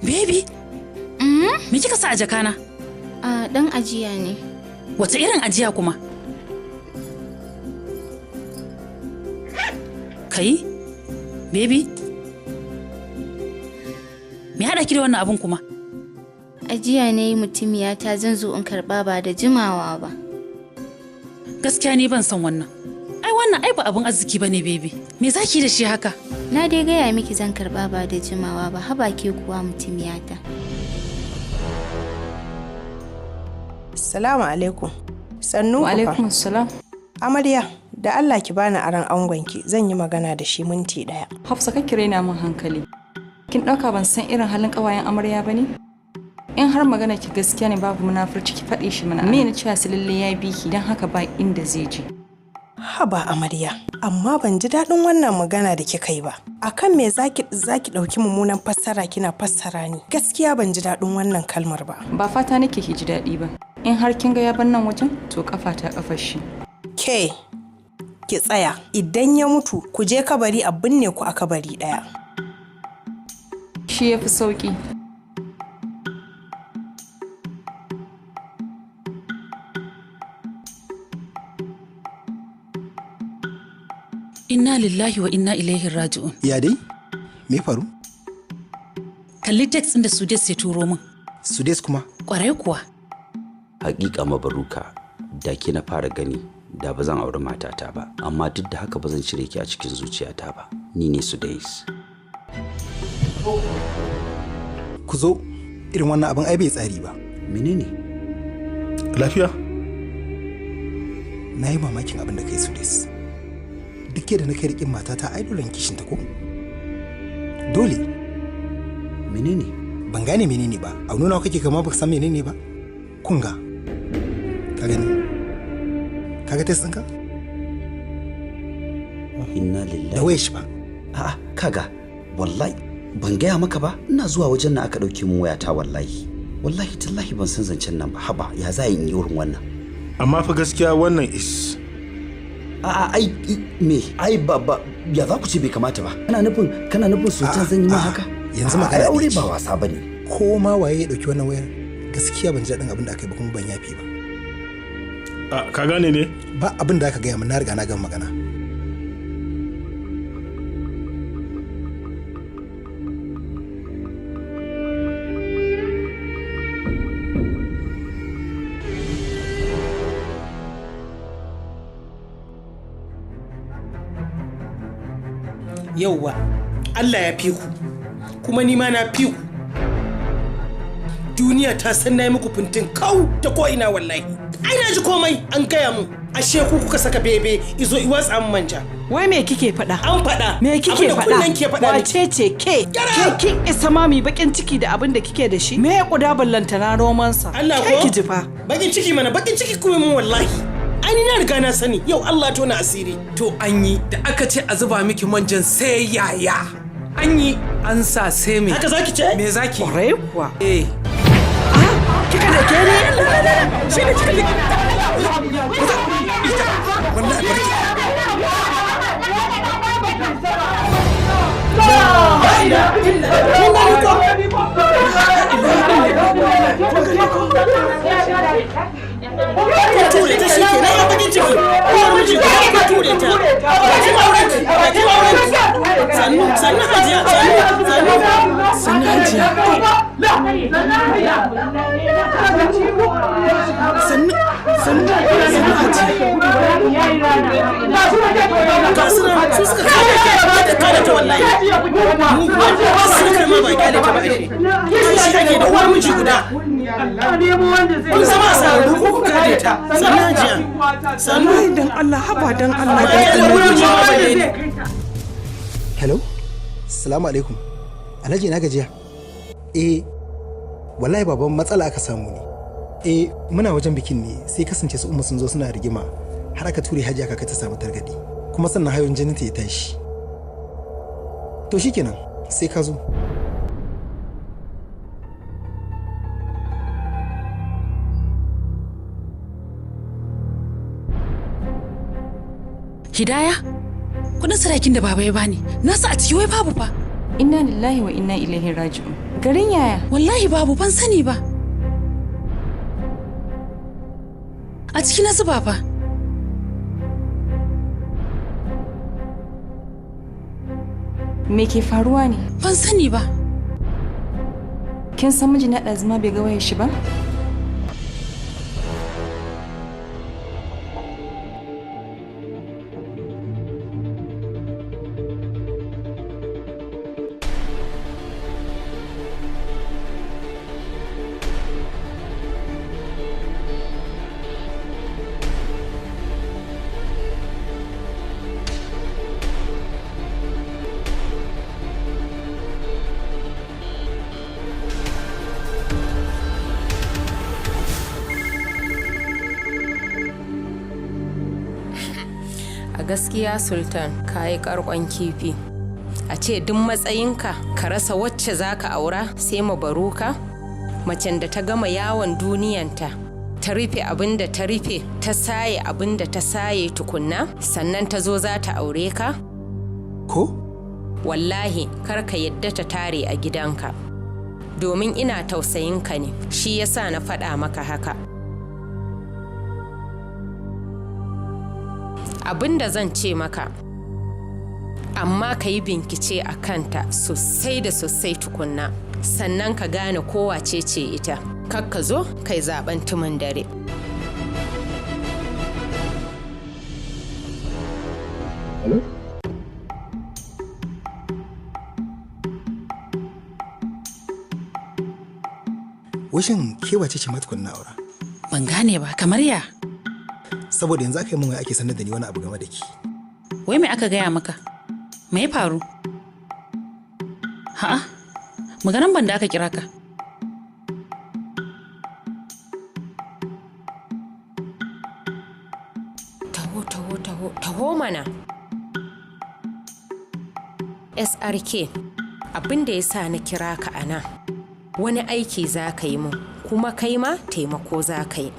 Baby, me kika sa a jakana?
Dan ajiya ne.
Wace irin ajiya kuma? Kai, baby, me haɗa ki da wannan abun kuma?
Ajiya ne mutumiyata zan zo in karɓa ba da jimawa ba.
Gaskiya ne ban san wannan. Ai wannan ai ba abun arziki bane baby. Me zaki da shi haka?
Na dai gaya miki zan karɓa ba da jimawa ba, haba ke kuwa mutumiyata.
Salamu alaikum. Sannu
Wa alaikum salam.
Amarya, da Allah ki bani aran angonki, zan yi magana da shi minti 1.
Hafsa kake raina min hankali. Kin ɗauka ban san irin halin ƙawayen amarya ba ne? In har magana ki gaskiya ne babu munafurci ki faɗi shi mana. Me na cewa su lalle ya bi ki don haka ba inda zai je.
Haba amarya, amma ban ji daɗin wannan magana da kika yi ba. Akan me zaki ɗauki mummunan fassara kina fassara ni? Gaskiya ban ji daɗin wannan kalmar ba.
Ba fata nake ki ji daɗi ba. In har kin ga ya bar nan wajen, to kafa ta kafar shi.
Ke, ki tsaya. Idan ya mutu, ku je kabari a binne ku a kabari ɗaya.
Shi ya fi sauƙi.
Inna lillahi wa inna ilaihi raji'un.
Ya dai? Me faru?
Kalli text ɗin da Sudes ya turo min.
Sudes kuma?
Ƙwarai kuwa.
Hakika mabaruka, da ke na fara gani da ba zan auri matata ba, amma duk da haka ba zan cire ki a cikin zuciyata ba. Ni ne Sudes.
Ku zo, irin wannan abin ai bai tsari ba.
Menene?
Lafiya?
Na yi mamakin abin da kai Sudes. Duk da na kai rikin matata ai dole kishin ta ko? Dole.
Menene?
Ban gane menene ba. A nuna kake kama baka san menene ba. Kunga. Ka gani? Kaga test ɗinka?
Inna lillahi.
Da waye shi ba.
A'a, kaga, wallahi ban gaya maka ba. Ina zuwa wajen nan aka ɗauke min wayata wallahi. Wallahi tallahi ban san zancen nan ba. Haba, ya za in yi irin wannan.
Amma fa gaskiya wannan is.
A'a, ai me? Ai ba ya za ku ce bai kamata ba. Kana nufin sultan zan yi min haka?
Yanzu magana
aure ba wasa bane.
Ko ma waye ya dauki wannan wayar? Gaskiya ban ji daɗin abin da aka yi ba kuma ban yafi ba.
Ka gane ne?
Ba abin da aka gaya min, na riga na gama magana.
Yauwa, Allah ya fi ku, kuma ni ma na fi ku. Duniya ta san na yi muku fintin kau ta ko'ina wallahi. Ai na ji komai an gaya mu. Ashe ku kuka saka bebe izo iwatsa an manja.
Wai me kike faɗa?
An faɗa.
Me kike faɗa?
Abin ke faɗa.
Wace ce ke? Ke kin isa ma mi bakin ciki da abin da kike da shi? Me ya kuda ballanta na romansa?
Allah ko?
Ke ki ji fa.
Bakin ciki mana, bakin ciki kuma mun wallahi. Ai ni na riga na sani, yau Allah tona asiri.
To an yi da aka ce a zuba miki manjan sai yaya. An yi an sa sai me.
Haka zaki ce?
Me zaki?
Kwarai kuwa.
Eh.
Kika da ke ne?
Shi ne kika da
wallahi barki.
Ka ture ta shi ke nan ya bakin ciki. Uwar miji ka ture ta. Bakin aurenki, bakin aurenki. Sannu hajiya, sannu hajiya. Sannu hajiya. Su suka kada ta wallahi. Mu kuwa suka ma ba kyale ta ba ashe. Shi ake da uwar miji guda. Kun zama a sararru ko kuka kare ta. Sannu hajiya. Sannu.
Dan Allah, haba dan Allah.
Ba ya uwar miji ma balle ne.
Hello? Assalamu alaikum. Alhaji na gajiya. Wallahi baban matsala aka samu ne. Muna wajen bikin ne sai kasance su umma sun zo suna rigima har aka ture hajiya kaka ta samu targadi kuma sannan hayon jinin ta ya tashi. To shikenan sai ka zo.
Hidaya? Kudin sadakin da baba ya bani, nasa a ciki wai babu fa.
Inna lillahi wa inna ilaihi raji'un. Garin yaya?
Wallahi babu, ban sani ba. A ciki na zuba fa.
Me ke faruwa ne?
Ban sani ba.
kin san miji na ɗazuma bai ga wayar shi ba?
Gaskiya Sultan ka yi karkon kifi. A ce duk matsayinka ka rasa wacce za ka aura sai mabaruka? Macen da ta gama yawon duniyanta, ta rufe abin da ta rufe, ta saye abin da ta saye tukunna, sannan ta zo za ta aure ka?
Ko?
Wallahi kar ka yadda ta tare a gidanka. Domin ina tausayinka ne, shi yasa na faɗa maka haka. Abin da zan ce maka, amma ka yi bincike a kanta sosai da sosai tukunna, sannan ka gane kowace ce ita. Kar ka zo kai zaben tumin dare.
Wishin kewace ce matukunna aura?
Ban gane ba, kamar ya?
Saboda yanzu aka yi min wai ake sanar da ni wani abu game da ki.
Wai me aka gaya maka? Me ya faru? Ha'a, maganan ban da aka kira ka.
Taho mana. SRK, abin da ya sa na kira ka a nan, wani aiki za ka yi mun, kuma kai ma taimako za ka yi.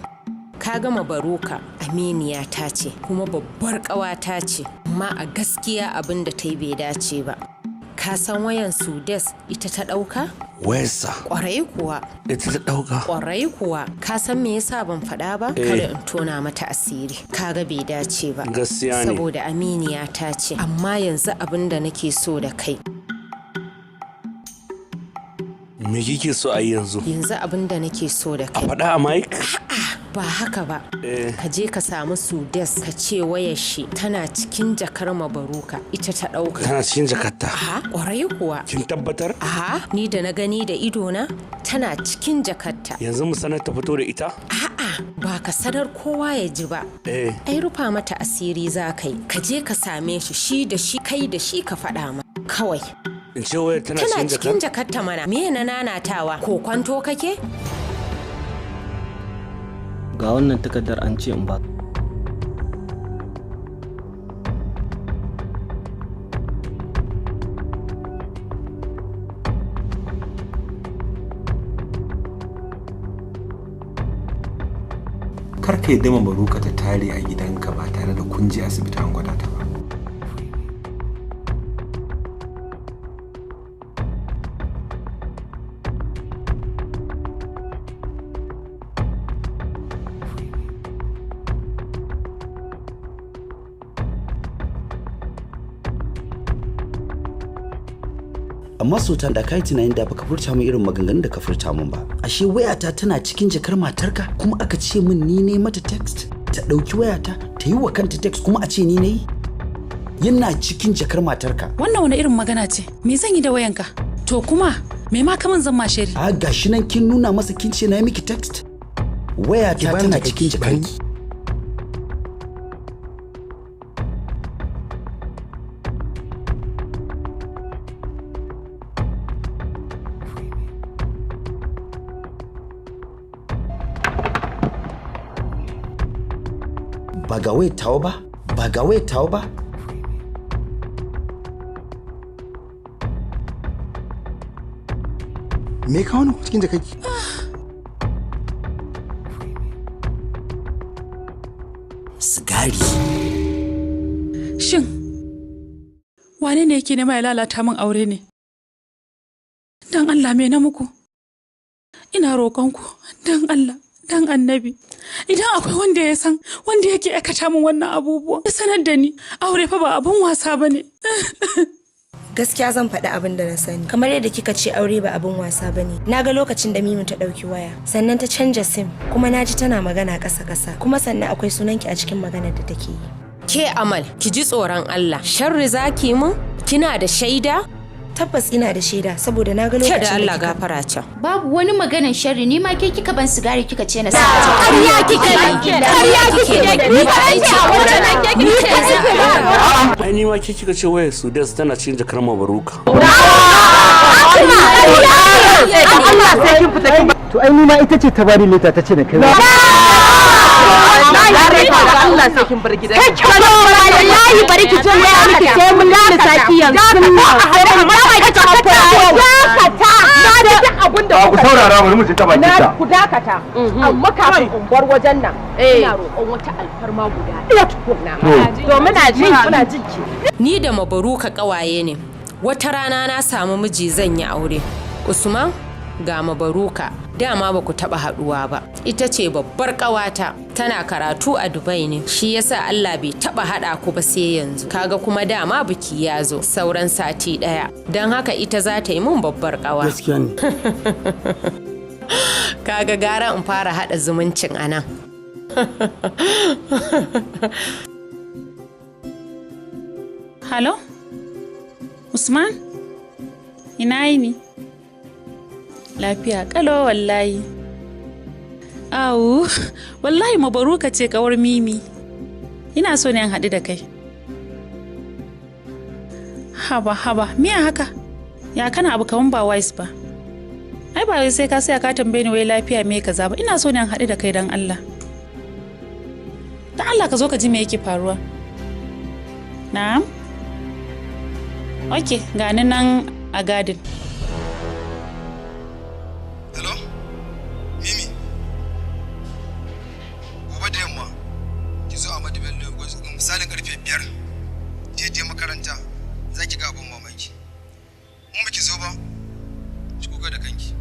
Ka gama baruka, aminiya ta ce, kuma babbar ƙawata ce, amma a gaskiya abin da ta yi bai dace ba. Ka san wayan Sudes ita ta ɗauka?
Wayarsa?
Ƙwarai kuwa.
Ita ta ɗauka?
Ƙwarai kuwa. Ka san me yasa ban faɗa ba? Kada in tona mata asiri. Kaga bai dace ba.
Gaskiya ne.
Saboda aminiya ta ce, amma yanzu abin da nake so da kai.
Me kike so a yi yanzu?
Yanzu abin da nake so da kai.
A faɗa a mic?
Ba haka ba. Ka je ka samu Sudes ka ce wayar shi tana cikin jakar mabaruka, ita ta ɗauka.
Tana cikin jakarta?
Aha, ƙwarai kuwa.
Kin tabbatar?
Aha, ni da na gani da idona tana cikin jakarta.
Yanzu mu sanar ta fito da ita?
A'a, ba ka sanar kowa ya ji ba. Ai rufa mata asiri za ka yi. Ka je ka same shi da shi kai da shi ka faɗa ma. Kawai.
In ce wayar tana cikin
jakarta mana. Me na nanatawa? Ko kwanto kake?
Ga wannan takardar an ce in ba.
Kar ka yadda mabaruka ta tare a gidanka ba tare da kun je asibiti an gwada ta ba.
Amma Sultan da kai tunanin da baka furta min irin maganganun da ka furta min ba. Ashe wayata tana cikin jakar matarka kuma aka ce min ni ne mata text ta dauki wayata ta yi wa kanta text kuma a ce ni ne? Yana cikin jakar matarka.
Wannan wani irin magana ce? Me zan yi da wayanka? To kuma me ma kaman zan ma shari?
A gashi nan kin nuna masa kin ce na yi miki text. Wayata tana cikin jakarki. Ba ga wayar tawa ba? Ba ga wayar tawa ba?
Me ka wani cikin jakaki?
Sigari.
Shin wane ne yake nema ya lalata min aure ne? Dan Allah me na muku? Ina roƙonku dan Allah dan annabi. Idan akwai wanda ya san wanda yake aikata min wannan abubuwa ya sanar da ni. Aure fa ba abun wasa bane.
Gaskiya zan faɗi abin da na sani. Kamar yadda kika ce aure ba abin wasa bane. Na ga lokacin da Mimu ta ɗauki waya, sannan ta canja sim, kuma na ji tana magana ƙasa-ƙasa. Kuma sannan akwai sunanki a cikin maganar da take yi.
Ke Amal, ki ji tsoron Allah. Sharri zaki mun? Kina da shaida?
Tabbas ina da shaida saboda na ga lokacin da
Allah gafara can.
Babu wani maganar sharri, ni ma ke kika ban sigari kika ce na sa.
Ƙarya kike yi. Ƙarya kike yi. Ni ba ce a wajen nan ni kai za.
Ai ni ma ke kika ce wayar su des tana cikin jakar mabaruka.
Allah sai kin fita kin. To ai ni ma ita ce ta bani leta ta ce da kai. Allah sai kin bar gidan. Kai wallahi bari ki ce wai miki sai mun lalla saki yanzu.
Ku saurara bari mu ji ta baki ta.
Ku dakata. Amma kafin in bar wajen nan ina roƙon wata alfarma guda ɗaya tukunna. To muna jin ki.
Ni da mabaruka ƙawaye ne. Wata rana na samu miji zan yi aure. Usman ga mabaruka dama ba ku taɓa haɗuwa ba. Ita ce babbar ƙawata, tana karatu a Dubai ne. Shi yasa Allah bai taɓa haɗa ku ba sai yanzu. Kaga kuma dama biki ya zo sauran sati ɗaya. Don haka ita za ta yi mun babbar ƙawa.
Gaskiya ne.
Kaga gara in fara haɗa zumuncin anan.
Halo? Usman? Ina yini? Lafiya kalo wallahi. Awu, wallahi mabaruka ce kawar Mimi. Ina so ne an haɗu da kai. Haba, miya haka? Ya kana abu kaman ba wise ba. Ai ba sai ka saya ka tambaye ni wai lafiya me kaza ba. Ina so ne an haɗu da kai dan Allah. Dan Allah ka zo ka ji me yake faruwa. Na'am? Okay, ga ni nan a garden.
Hello? Mimi? Gobe da yamma, ki zo a Bello misalin karfe 5. Daidai makaranta, za ki ga abin mamaki. In ba ki zo ba, ki kuka da kanki.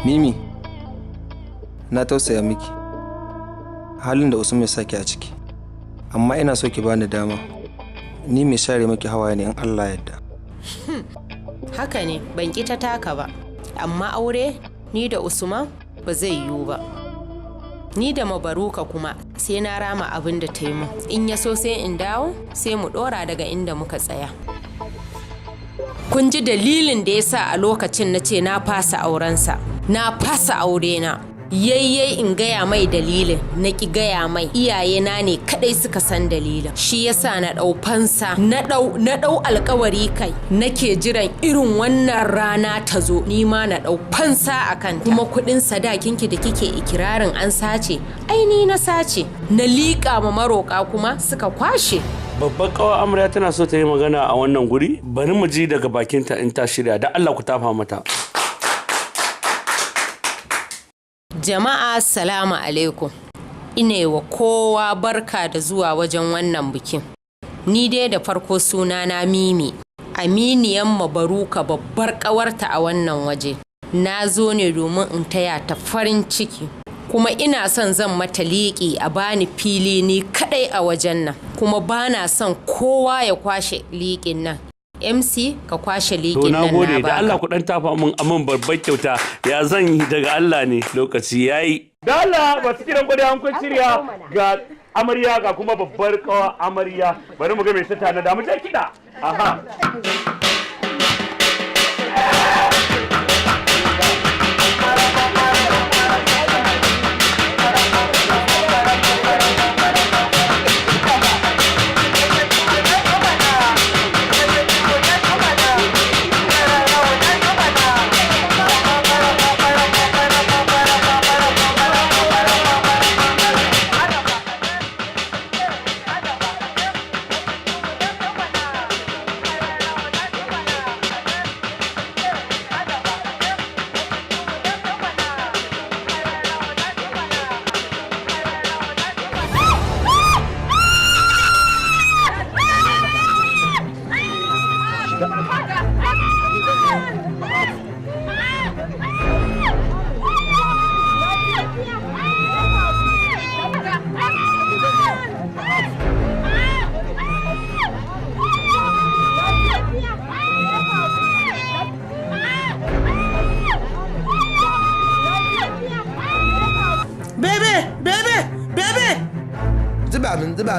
Mimi, na tausaya miki halin da Usman ya saki a ciki, amma ina so ki bani dama ni mai share miki hawaye ne in Allah yadda.
Haka ne, ban ki ta taka ba, amma aure ni da Usman ba zai yiwu ba. Ni da mabaruka kuma sai na rama abin da ta yi min. In ya so sai in dawo sai mu dora daga inda muka tsaya. Kun ji dalilin da ya sa a lokacin na ce na fasa aurensa, na fasa aurena. Yayyai in gaya mai dalilin, na ki gaya mai. Iyayena ne kadai suka san dalilin. Shi yasa na dau fansa, na dau alkawari kai. Nake jiran irin wannan rana ta zo, ni ma na dau fansa akan ta. Kuma kudin sadakinki da kike ikirarin an sace, ai ni na sace. Na liƙa ma maroka kuma suka kwashe.
Babbar kawar Amarya tana so ta yi magana a wannan guri. Bari mu ji daga bakinta in ta shirya. Da Allah ku tafa mata.
Jama'a salamu alaikum. Ine wa kowa barka da zuwa wajen wannan bikin. Ni dai da farko sunana Mimi, aminiyan mabaruka babbar ƙawarta a wannan waje. Na zo ne domin in taya ta farin ciki. Kuma ina son zan mata liƙi a bani fili ni kadai a wajen nan. Kuma bana son kowa ya kwashe liƙin nan. MC ka kwashe liƙin nan na baka.
To na gode, da Allah ku dan tafa min amin babbar kyauta. Ya zan yi daga Allah ne, lokaci yayi. Da Allah ba su kiran gwada hankun shirya ga amarya ga kuma babbar kawa amarya. Bari mu ga me ta tana da mu je kiɗa. Aha.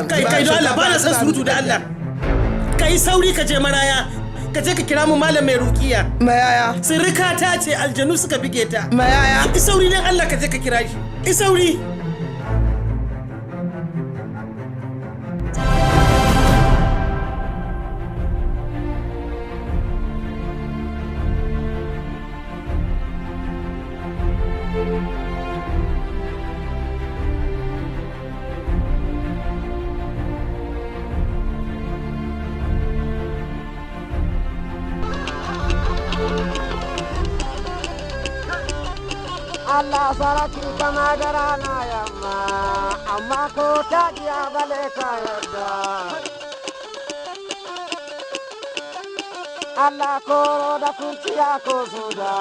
kai don Allah ba na san surutu da Allah. Kai sauri ka je maraya. Ka je ka kira mu malam mai ruqiya.
Mayaya.
Sirrika ta ce aljanu suka bige ta.
Mayaya.
I sauri dan Allah ka je ka kira shi. I sauri.
Allah saraki kama da rana yamma amma ko ta diya bale ka yarda Allah koro da kunciya ko suda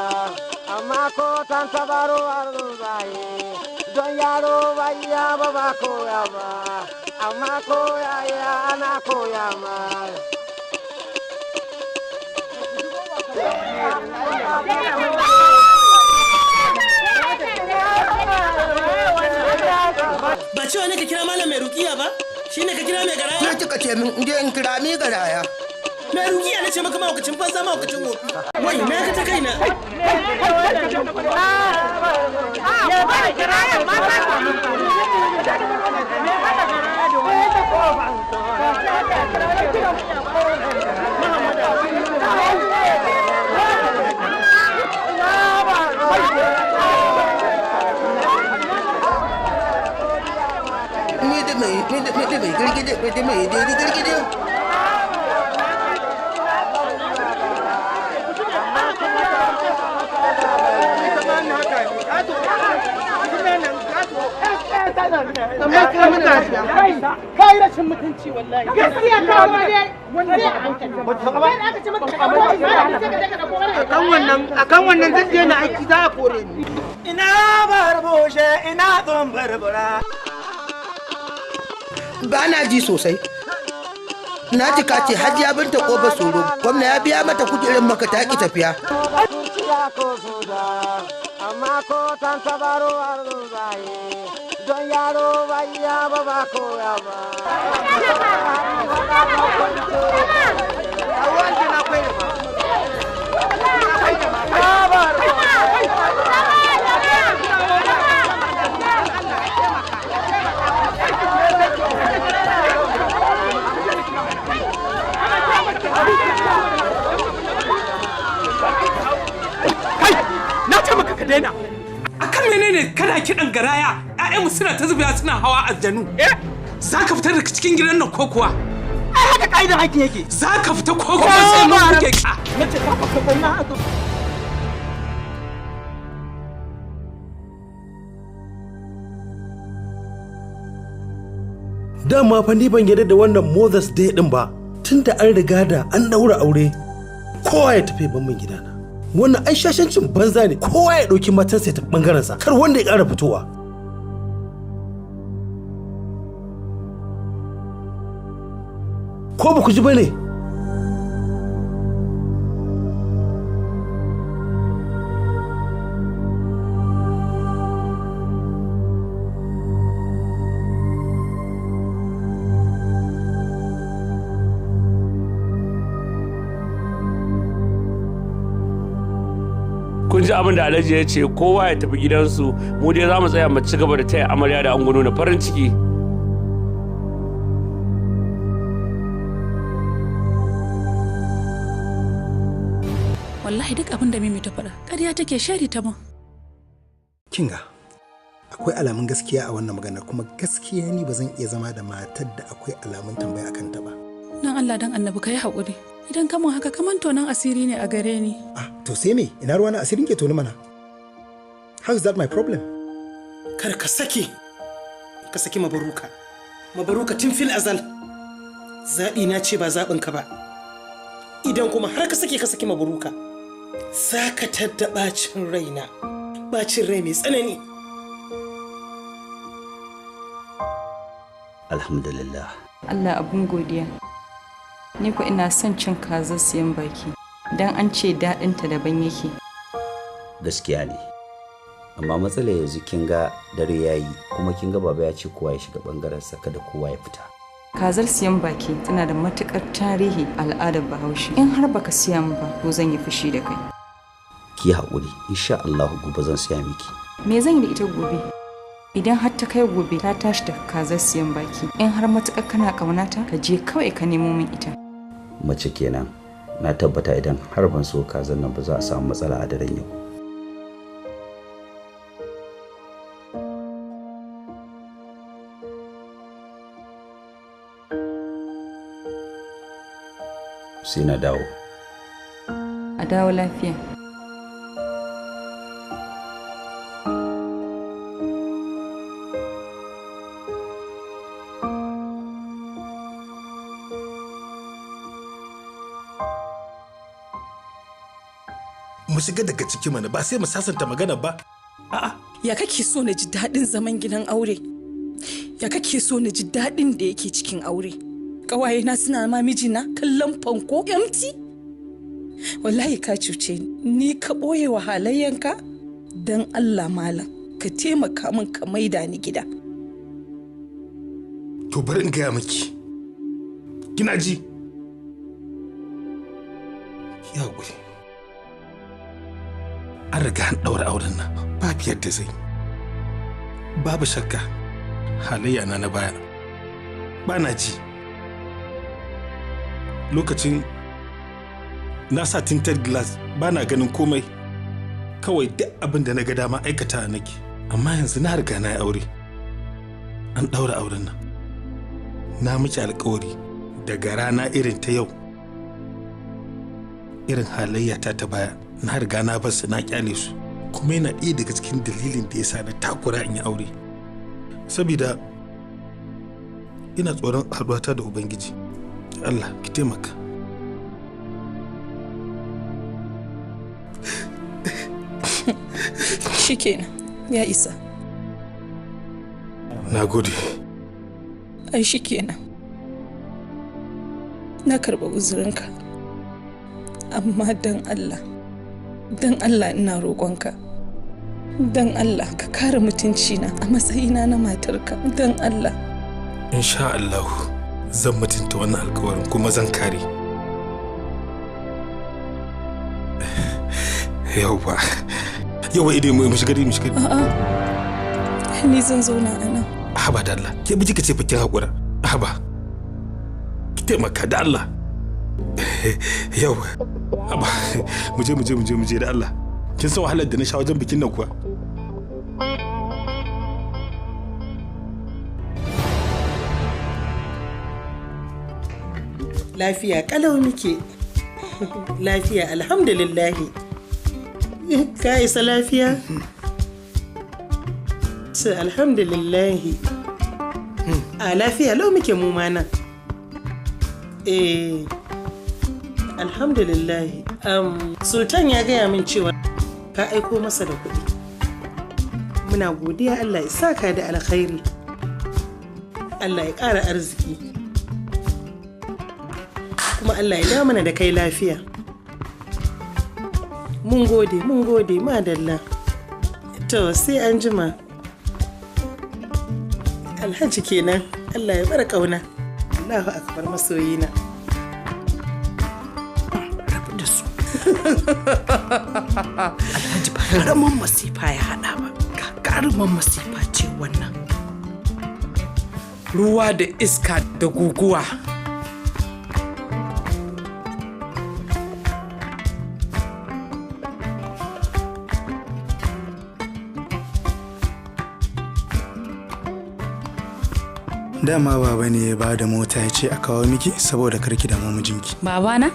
amma ko tan tabaru arun zai don yaro bayya ba koya ba amma koya ya ana koya ma
Ba cewa ne ka kira malam mai ruqiya ba? Shi ne ka kira mai garaya?
Na kika ce min je in kira mi garaya.
Mai ruqiya na ce maka mahaukacin banza mahaukacin wofi. Wai na ka ta kaina.
Mai girgide mai daidai girgide.
Kai rashin mutunci wallahi. Gaskiya ka wani wanda ya hankali. Aka ce maka
akan wannan zan je na aiki za a kore ni.
Ina barbushe ina barbara.
Ba na ji sosai. Na ji ka ce Hajiya Binta Kofa Soro, gwamna ya biya mata kujerar maka ta ki tafiya.
Amma ko tan tabaru arun zai don yaro bayya ba koya ba.
daina. Akan menene kana kiɗan garaya? ‘Ya'yanmu suna ta zubewa suna hawa aljanu. Za ka fita daga cikin gidan nan ko kuwa?
Ai haka ƙa'idar haƙƙi yake.
Za ka fita ko kuma sai mun buge ka.
Nace ka fita na haka.
Dama fa ni ban yarda da wannan Mother's Day din ba. Tunda an riga da an daura aure, kowa ya tafi ban min gidana. Wannan ai shashancin banza ne, kowa ya ɗauki matansa ya tafi bangaren sa, kar wanda ya ƙara fitowa. Ko ba ku ji bane?
kun ji abin da Alhaji ya ce kowa ya tafi gidansu, mu dai za mu tsaya mu ci gaba da taya amarya da ango nuna farin ciki.
Wallahi duk abin da Mimi ta faɗa ƙarya take shari ta mun.
Kinga, akwai alamun gaskiya a wannan maganar, kuma gaskiya ni ba zan iya zama da matar da akwai alamun tambaya akan ta ba.
Dan Allah dan Annabi ka yi haƙuri. Idan ka mun haka kaman tonon asiri ne a gare ni.
To sai me? Ina ruwa na asirin ke toni mana? How is that my problem?
Kar ka saki mabaruka. Mabaruka tun fil azal. Zaɓi na ce ba zaɓin ka ba. Idan kuma har ka saki mabaruka, za ka tadda bacin raina. Bacin rai mai tsanani.
Alhamdulillah.
Allah abun godiya. Ni ko ina son cin kazar siyan baki. Dan an ce daɗinta daban yake.
Gaskiya ne. Amma matsala yanzu kin ga dare yayi, kuma kin ga baba ya ce kowa ya shiga bangaren sa, kada kowa ya fita.
Kazar siyan baki tana da matukar tarihi al'adar Bahaushe. In har baka siya min ba, to zan yi fushi da kai.
Ki haƙuri, insha Allah gobe zan siya miki.
Me zan yi da ita gobe? Idan har ta kai gobe ta tashi da kazar siyan baki, in har matukar kana ƙaunata, ka je kawai ka nemo min ita.
Mace kenan, na tabbata idan har ban so kazar nan ba za a samu matsala a daren yau. Sai na dawo.
A dawo lafiya.
Mu shiga daga ciki mana ba sai mu sasanta magana ba.
A'a, ya kake so na ji daɗin zaman gidan aure? Ya kake so na ji daɗin da yake cikin aure? Ƙawayena suna ma mijina kallon fanko empty? Wallahi ka cuce ni ka ɓoye wa halayyanka? Don Allah malam, ka taimaka min ka maida ni gida.
To bari in gaya miki. Kina ji? Ya guri. An riga an ɗaura auren nan, babu yadda zai. Babu shakka, halayya na baya. Ba na ji. Lokacin na sa tinted glass ba na ganin komai. Kawai duk abin da na ga dama aikata nake. Amma yanzu na riga na yi aure. An ɗaura auren nan. Na miki alƙawari daga rana irin ta yau. Irin halayyata ta baya. Na riga na bar su na kyale su, kuma yana ɗaya daga cikin dalilin da ya sa na takura in yi aure. Saboda ina tsoron haɗuwata da Ubangiji. Allah ki taimaka.
Shikenan, ya isa.
Na gode.
Ai shikenan. Na karɓa uzurinka. Amma don Allah ina roƙonka, don Allah ka kare mutuncina a matsayina na matarka, don Allah.
Insha Allah zan mutunta wannan alkawarin kuma zan kare. Yauwa idai mu shiga.
A'a, ni zan zauna a nan.
Haba da Allah, ke biji ka ce fakin haƙura. Haba, ki taimaka da Allah. Yauwa. Aba, mu je da Allah. Kin san wahalar da na sha wajen bikin nan kuwa?
Lafiya kalau muke. Lafiya alhamdulillahi. Ka isa lafiya? Ce alhamdulillahi. A lafiya lau muke mu ma nan. Alhamdulillahi. Sultan ya gaya min cewa ka aiko masa da kuɗi. Muna godiya, Allah ya saka da alkhairi. Allah ya ƙara arziki. Kuma Allah ya dawo mana da kai lafiya. Mun gode, madalla. To sai an jima. Alhaji kenan, Allah ya bar ƙauna. Allahu akbar masoyina.
Alhaji ba ƙaramin masifa ya haɗa ba, ƙaramin masifa ce wannan. Ruwa da iska da guguwa.
Dama baba ne ya ba da mota ya ce a kawo miki saboda karki da mijinki.
Babana?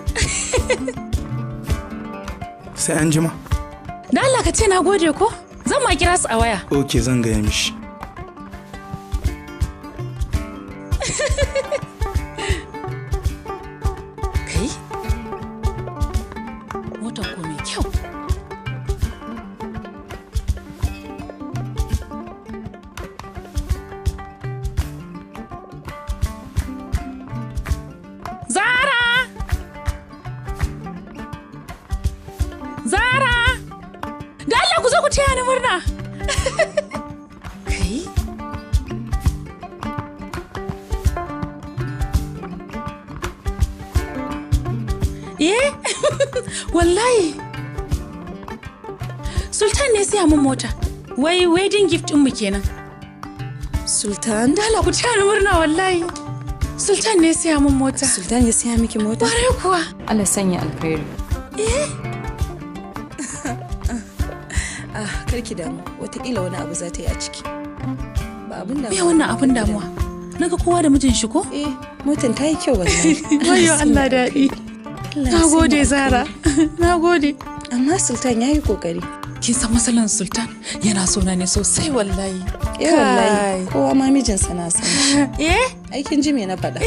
Sai an jima.
Da Allah ka ce na gode ko? Zan ma kira su a waya.
Ok, zan gaya mishi.
Kai? Motar ko mai kyau. Zara! Zara! Da Allah ku zo ku taya ni murna. Kai? Wallahi. Sultan ne siya mun mota. Wai wedding gift din mu kenan.
Sultan?
Dala ku taya ni murna wallahi. Sultan ne siya mun mota.
Sultan ya siya miki mota?
Bare kuwa.
Allah sanya alkhairi. Karki damu, wataƙila wani abu za ta yi a ciki. Ba abin damuwa.
Me wannan abin damuwa? Naga kowa da mijin shi ko?
Motan ta yi kyau wallahi.
Wayo Allah daɗi. Na gode Zara. Na gode.
Amma Sultan ya yi kokari.
Kin san matsalan Sultan yana so na ne sosai wallahi.
Wallahi. Kowa ma mijinsa na san shi. Aikin ji me na faɗa.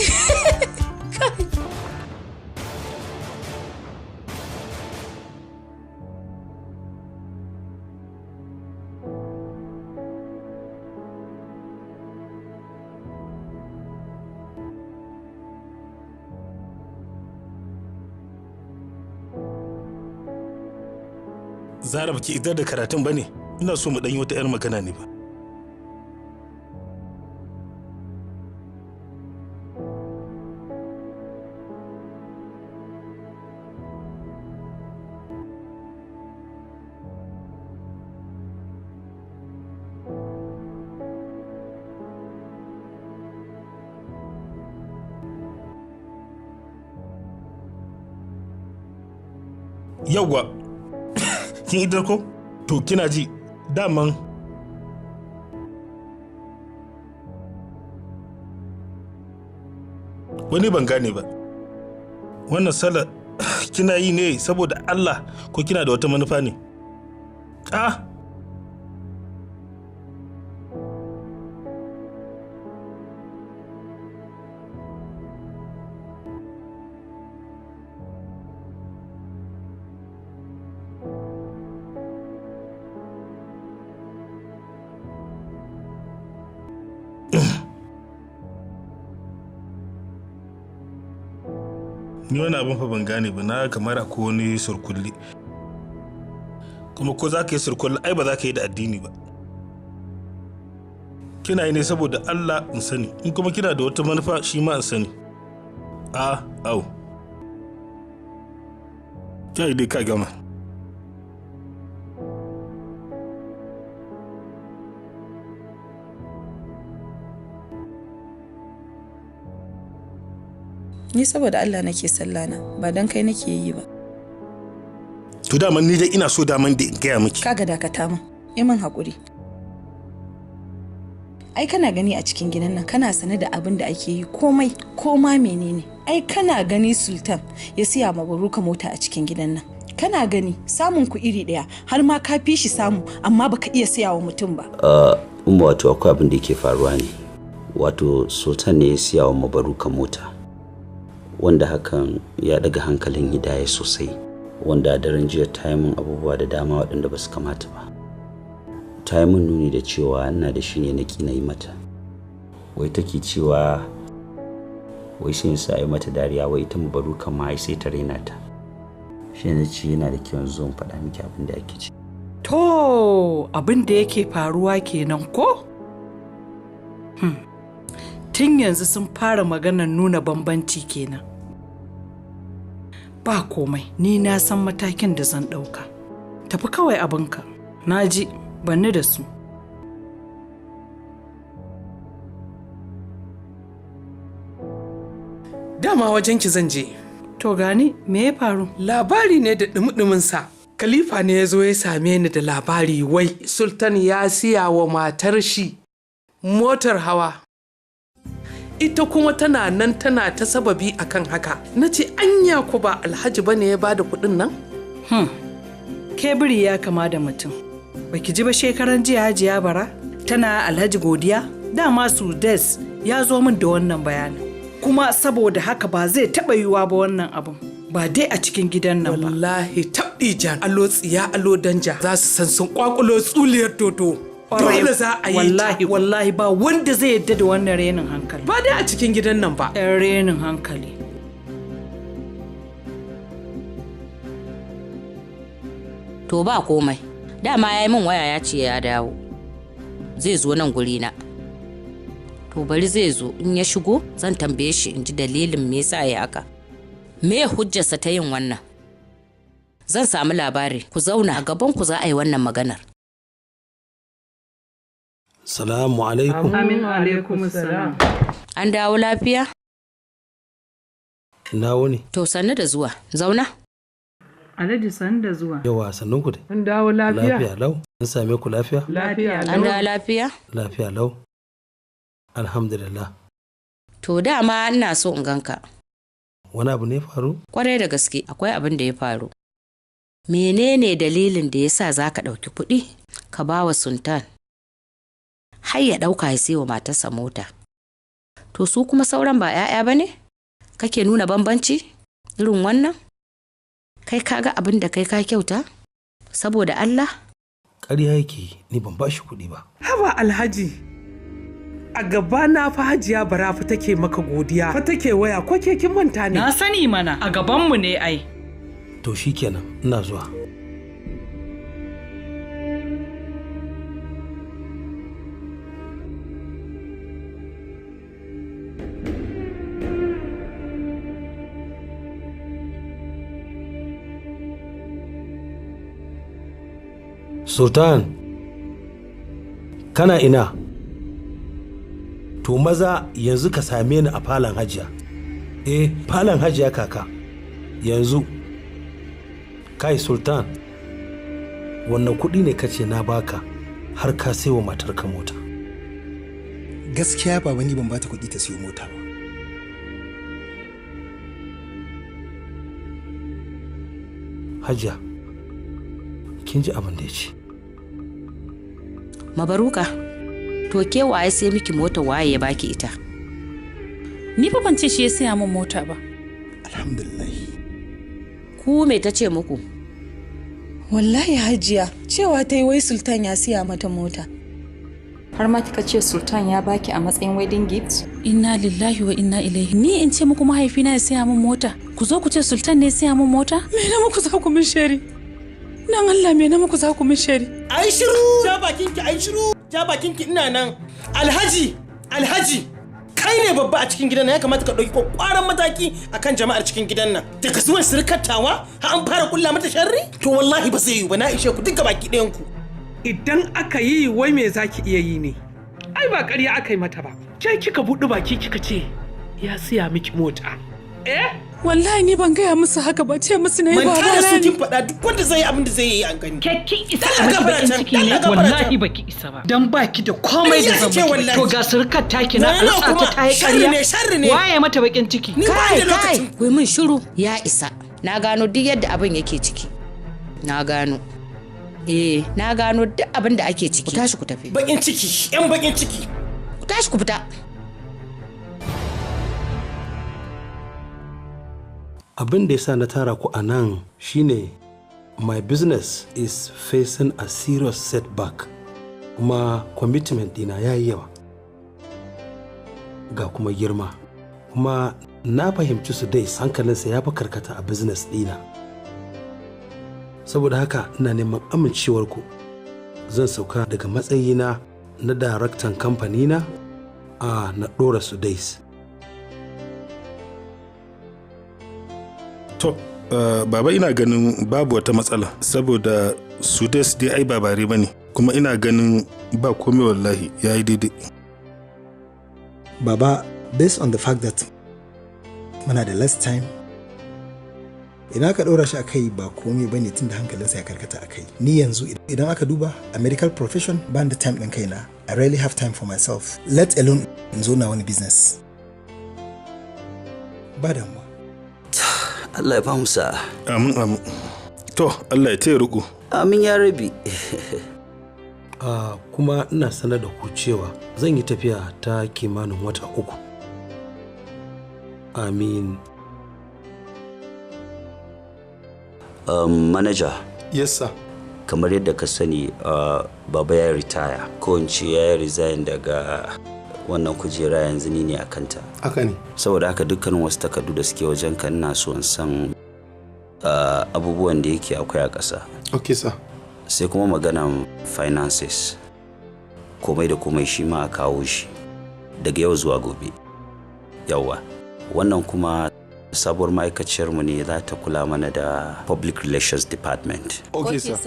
Zara baki idar da karatun bane. Ina so mu dan yi wata 'yar magana ne ba. Yawwa. Kin idar ko? To kina ji daman wani ban gane ba. Wannan sallar kina yi ne saboda Allah ko kina da wata manufa ne? Ni wani abin fa ban gane ba, na kamar akwai wani surkulli. Kuma ko za ka yi surkulli ai ba za ka yi da addini ba. Kina yi ne saboda Allah in sani, in kuma kina da wata manufa shi ma in sani. Au. Kai dai ka gama.
Ni saboda Allah nake sallana, ba dan kai nake yi ba.
To daman ni dai ina so daman da in gaya miki.
Kaga dakata min, yi min haƙuri. Ai kana gani a cikin gidan nan kana sane da abin da ake yi komai, koma menene. Ai kana gani Sultan ya siya ma Baruka mota a cikin gidan nan. Kana gani samun ku iri ɗaya har ma ka fi shi samu amma baka iya siya wa mutum ba.
Wato akwai abin da yake faruwa ne. Wato Sultan ne ya siya wa Mabaruka mota. Wanda hakan ya daga hankalin Hidaya sosai, wanda a daren jiya ta yi min abubuwa da dama waɗanda ba su kamata ba. Ta yi min nuni da cewa ina da shi ne na ƙi na yi mata. Wai take cewa wai sai sa yi mata dariya, wai ita Mabaruka ma ai sai ta raina ta. Shi ne ce yana da kyau zo in faɗa miki abin da ake ci.
To abin da yake faruwa kenan ko? Tun yanzu sun fara maganar nuna bambanci kenan. Ba komai, ni na san matakin da zan ɗauka. Tafi kawai abinka, na ji, banni da su. Dama wajenki zan je. To gani, me ya faru? Labari ne da ɗumi-ɗuminsa. Khalifa ne ya zo ya same ni da labari wai Sultan ya siya wa matar shi motar hawa. Ita kuma tana nan tana ta sababi akan haka. Na ce anya ku ba Alhaji bane ya bada kuɗin nan? Kebiri ya kama da mutum. Baki ji ba shekaran jiya Hajiya Bara? Tana Alhaji godiya? Dama Sudes ya zo min da wannan bayanin. Kuma saboda haka ba zai taɓa yiwuwa ba wannan abin. Ba dai a cikin gidan nan ba. Wallahi tabɗi jan alo tsiya alo danja za su san sun kwakulo tsuliyar toto. Dole za a yi wallahi ba wanda zai yadda da wannan renin hankali. Ba dai a cikin gidan nan ba. Ɗan renin hankali.
To ba komai. Dama ya yi min waya ya ce ya dawo. Zai zo nan gurina. To bari zai zo in ya shigo zan tambaye shi in ji dalilin me yasa ya haka. Me hujjarsa ta yin wannan? Zan samu labari, ku zauna a gaban ku za a yi wannan maganar.
Salamu alaikum.
Amin alaikum salam.
An dawo lafiya?
Na wuni.
To sannu da zuwa, zauna.
Alhaji sannu da zuwa.
Yawa sannun ku dai.
An dawo lafiya?
Lafiya lau. An same ku lafiya?
Lafiya lau.
An dawo lafiya?
Lafiya lau. Alhamdulillah.
To dama ina so in ganka.
Wani abu ne faru?
Kwarai da gaske akwai abin da ya faru. Menene dalilin da yasa za ka ɗauki kuɗi ka ba wa Sultan har ya ɗauka ya sayo matarsa mota? To su kuma sauran ba 'ya'ya ba ne? Kake nuna bambanci irin wannan? Kai ka ga abin da kai ka kyauta? Saboda Allah?
Ƙarya yake ni ban bashi kuɗi ba.
Haba Alhaji, a gaba na fa Hajiya Bara fa take maka godiya, fa take waya ko ke kin manta ne?
Na sani mana, a gabanmu ne ai.
To shikenan ina zuwa. Sultan, kana ina? To maza yanzu ka same ni a falon Hajiya. Falon Hajiya kaka. Yanzu. Kai Sultan, wannan kuɗi ne kace na baka har ka saiwa matarka mota.
Gaskiya baba ni ban bata kuɗi ta siyo mota ba.
Hajiya, kin ji abin da ya ce.
Mabaruka, to ke waye sai miki mota waye ya baki ita?
Ni fa ban ce shi ya saya min mota ba.
Alhamdulillah.
Ku me ta ce muku?
Wallahi Hajiya, cewa ta yi wai Sultan ya siya mata mota.
Har ma kika ce Sultan ya baki a matsayin wedding gift?
Inna lillahi wa inna ilaihi. Ni in ce muku mahaifina ya siya min mota, ku zo ku ce Sultan ne ya siya min mota? Me na muku za ku min shari? Dan Allah me na muku za ku min shari?
Ai shiru! Ja bakinki, ai shiru! Ja bakinki ina nan. Alhaji! Kai ne babba a cikin gidan nan, ya kamata ka ɗauki kwakwaran mataki akan jama'ar cikin gidan nan. Da kasuwar sirkatawa har an fara kulla mata sharri? To wallahi ba zai yi ba, na ishe ku duka baki ɗayan ku.
Idan aka yi wai me zaki iya yi ne? Ai ba ƙarya aka yi mata ba. Ke kika buɗe baki kika ce ya siya miki mota.
Wallahi ni ban gaya musu haka ba, ce musu ne ba ba.
Man su kin faɗa duk wanda zai yi abin da zai yi an gani.
Ke kin isa a miki bakin ciki ne? Wallahi baki isa ba. Dan baki da komai da zan miki. To ga surkar taki na alƙata ta yi ƙarya.
Sharri ne.
Waye mata bakin ciki?
Kai, wai mun shiru ya isa. Na gano duk yadda abin yake ciki. Na gano. Na gano duk abin da ake ciki. Ku tashi ku tafi.
Bakin ciki, 'yan bakin ciki.
Ku tashi ku fita.
Abin da ya sa na tara ku a nan shine my business is facing a serious setback, kuma commitment dina ya yi yawa ga kuma girma, kuma na fahimci su dai hankalinsa ya fi karkata a business dina. Saboda haka ina neman amincewarku zan sauka daga matsayina na daraktan kamfanina na ɗora su dais.
To, baba ina ganin babu wata matsala saboda su dai ai babare ba ne, kuma ina ganin ba komai wallahi ya yi daidai.
Baba, based on the fact that muna da less time, idan aka ɗora shi a kai ba komai ba ne tun da hankalinsa ya karkata a kai. Ni yanzu idan aka duba a medical profession ba da time ɗin kaina. I rarely have time for myself, let alone in zo na wani business. Ba damuwa.
Allah ya ba mu sa'a.
Amin. To, Allah ya taya riko.
Amin ya rabi.
Kuma ina sanar da ku cewa zan yi tafiya ta kimanin wata 3. Amin.
Manager.
Yes sir.
Kamar yadda ka sani, baba ya retire, ko in ce ya resign daga wannan kujera, yanzu ni ne a kanta.
Haka ne.
Saboda haka dukkanin wasu takardu da suke wajen ka ina so in san abubuwan da yake akwai a ƙasa.
Okay sir.
Sai kuma maganan finances, komai da komai shi ma a kawo shi daga yau zuwa gobe. Yawwa, wannan kuma sabuwar ma'aikaciyarmu ne za ta kula mana da public relations department.
Okay, sir.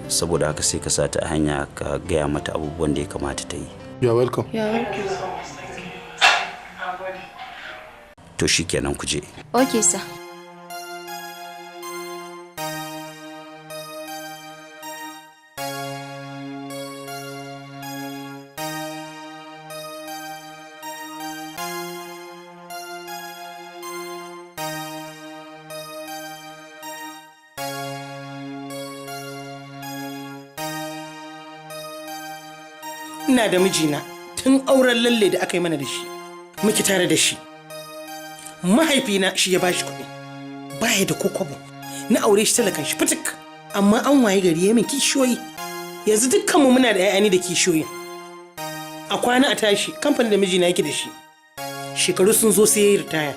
Saboda haka sai ka sata a hanya ka gaya mata abubuwan da ya kamata ta yi.
You are welcome.
To shikenan ku je.
Okay, sir.
Ina da mijina tun auren lalle da aka yi mana da shi muke tare da shi. Mahaifina shi ya bashi kuɗi baya da kokobo, na aure shi talakan shi fitik, amma an waye gari ya min kishiyoyi. Yanzu dukkanmu muna da 'ya'yani da kishiyoyi. A kwana a tashi kamfanin da mijina yake da shi shekaru sun zo sai ya yi ritaya.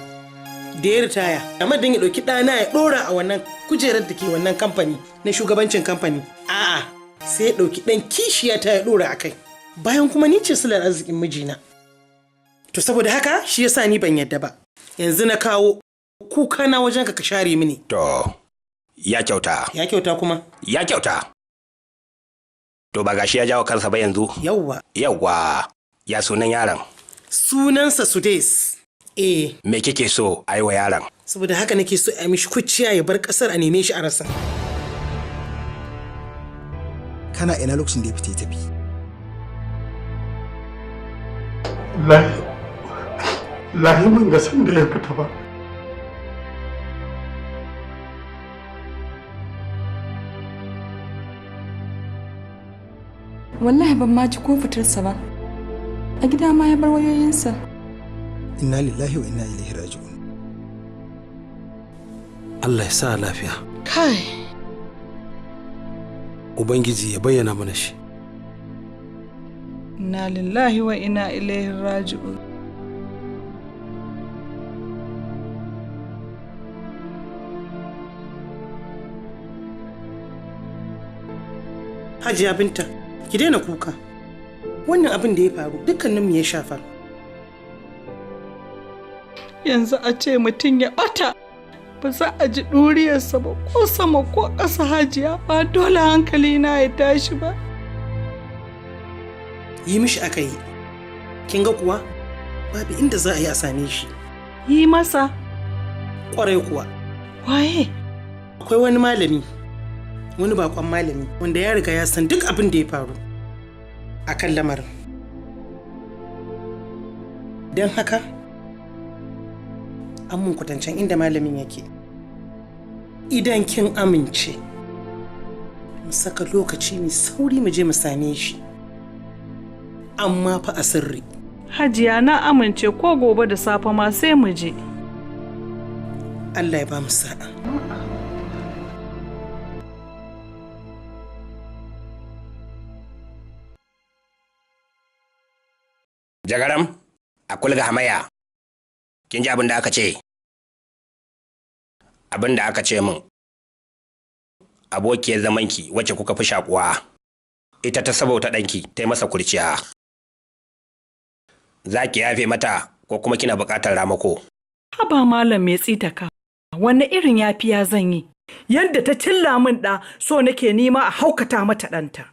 Da ya ritaya amma dan ya ɗauki ɗana ya ɗora a wannan kujerar da ke wannan kamfani na shugabancin kamfani, a'a sai ya ɗauki ɗan kishiya ta ya ɗora a kai, bayan kuma ni ce silar arzikin mijina. To saboda haka shi yasa ni ban yadda ba. Yanzu na kawo kuka na wajen ka share mini.
To ya kyauta.
Ya kyauta kuma?
Ya kyauta. To ba gashi ya jawo kansa ba yanzu? Yawwa. Ya sunan yaron?
Sunansa Sudes.
Me kike so a yi wa yaron?
Saboda haka nake so a mishi kuciya ya bar kasar a neme shi a rasa.
Kana ina lokacin da ya fita tafi?
Lahi mun ga san da ya fita ba.
Wallahi ban ma ji ko fitarsa ba. A gida ma ya bar wayoyinsa.
Inna lillahi wa inna ilaihi raji'un.
Allah ya sa lafiya.
Kai.
Ubangiji ya bayyana mana shi.
Inna lillahi wa inna ilaihi raji'un.
Hajiya Binta, ki daina kuka. Wannan abin da ya faru dukkaninmu ya shafa.
Yanzu a ce mutum ya ɓata, ba za a ji ɗuriyarsa ba ko sama ko ƙasa. Hajiya, ba dole hankali na ya tashi ba.
Yi mishi aka yi. Kin ga kuwa babu inda za a yi a same shi.
Yi masa?
Ƙwarai kuwa.
Waye?
Akwai wani malami, wani bakon malami wanda ya riga ya san duk abin da ya faru a kan lamarin. Don haka an mun kwatancen inda malamin yake. Idan kin amince mu saka lokaci mai sauri mu je mu same shi, amma fa a sirri.
Hajiya, na amince, ko gobe da safe ma sai mu je.
Allah ya ba mu sa'a.
Jagaram, a kulga hamaya. Kin ji abin da aka ce? Abin da aka ce min. Abokiyar zamanki wacce kuka fi shakuwa. Ita ta sabauta ɗanki ta yi masa kurciya. Za ki yafe mata ko kuma kina buƙatar ramako?
Haba malam mai tsitaka, wanne irin yafiya zan yi? Yadda ta cilla min ɗa, so nake nima a haukata mata ɗanta.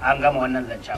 An gama wannan zancen.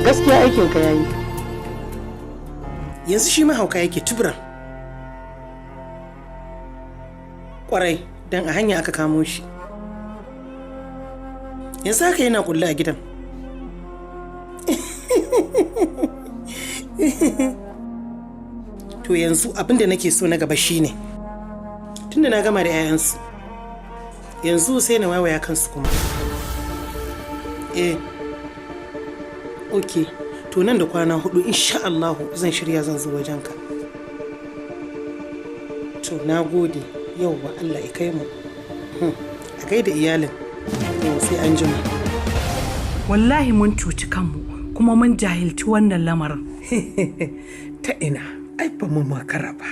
gaskiya aikin ka yayi. Yanzu shi mahauka yake tuburan. Kwarai, dan a hanya aka kamo shi. Yanzu haka yana kulle a gidan. To yanzu abinda nake so na gaba shine tunda na gama da 'ya'yansu yanzu sai na waiwaya kansu kuma. Ok, to nan da kwana 4 insha Allah zan shirya zan zo wajenka. To na gode, yauwa Allah ya kai mu. A gaida iyalin, yau sai an jima.
Wallahi mun cuci kanmu kuma mun jahilci wannan lamarin.
Ta ina, ai ba mu makara ba.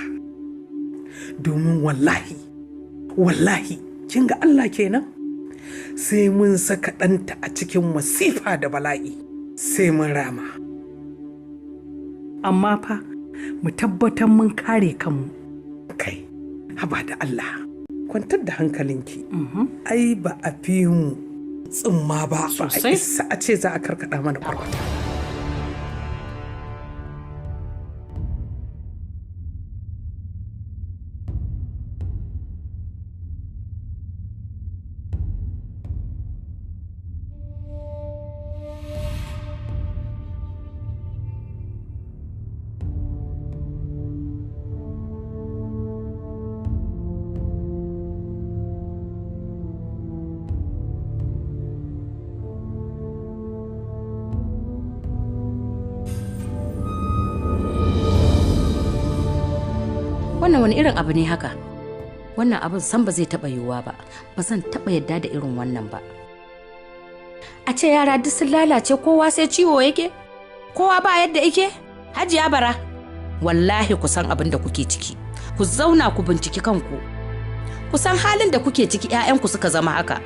Domin wallahi, kin ga Allah kenan? Sai mun saka ɗanta a cikin masifa da bala'i, sai mun rama.
Amma fa, mu tabbatar mun kare kanmu.
Kai, haba da Allah, kwantar da hankalinki. Ai ba a fi mu tsumma ba, ba a isa a ce za a karkada mana kwarkwata.
Wannan wani irin abu ne haka? Wannan abin san ba zai taɓa yiwuwa ba, ba zan taɓa yadda da irin wannan ba. A ce yara duk sun lalace kowa sai ciwo yake? Kowa ba yadda yake? Hajiya Bara, wallahi ku san abin da kuke ciki. Ku zauna ku binciki kanku. Ku san halin da kuke ciki 'ya'yanku suka zama haka.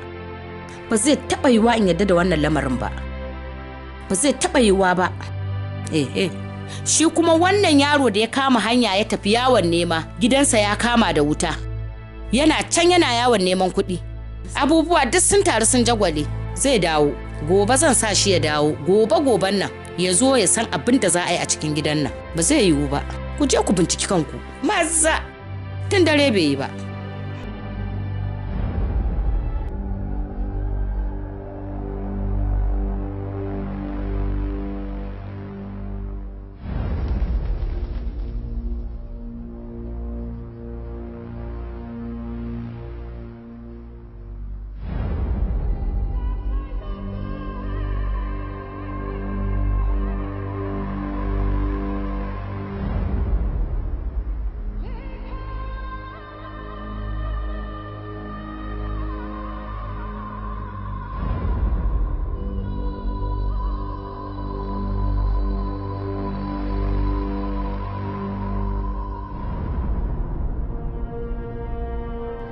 Ba zai taɓa yiwuwa in yadda da wannan lamarin ba. Ba zai taɓa yiwuwa ba. Shi kuma wannan yaro da ya kama hanya ya tafi yawon nema, gidansa ya kama da wuta. Yana can yana yawon neman kuɗi. Abubuwa duk sun taru sun jagwale. Zai dawo. Gobe zan sa shi ya dawo. Goben nan ya zo ya san abin da za a yi a cikin gidan nan. Ba zai yiwu ba. Ku je ku binciki kanku. Maza tun dare bai yi ba.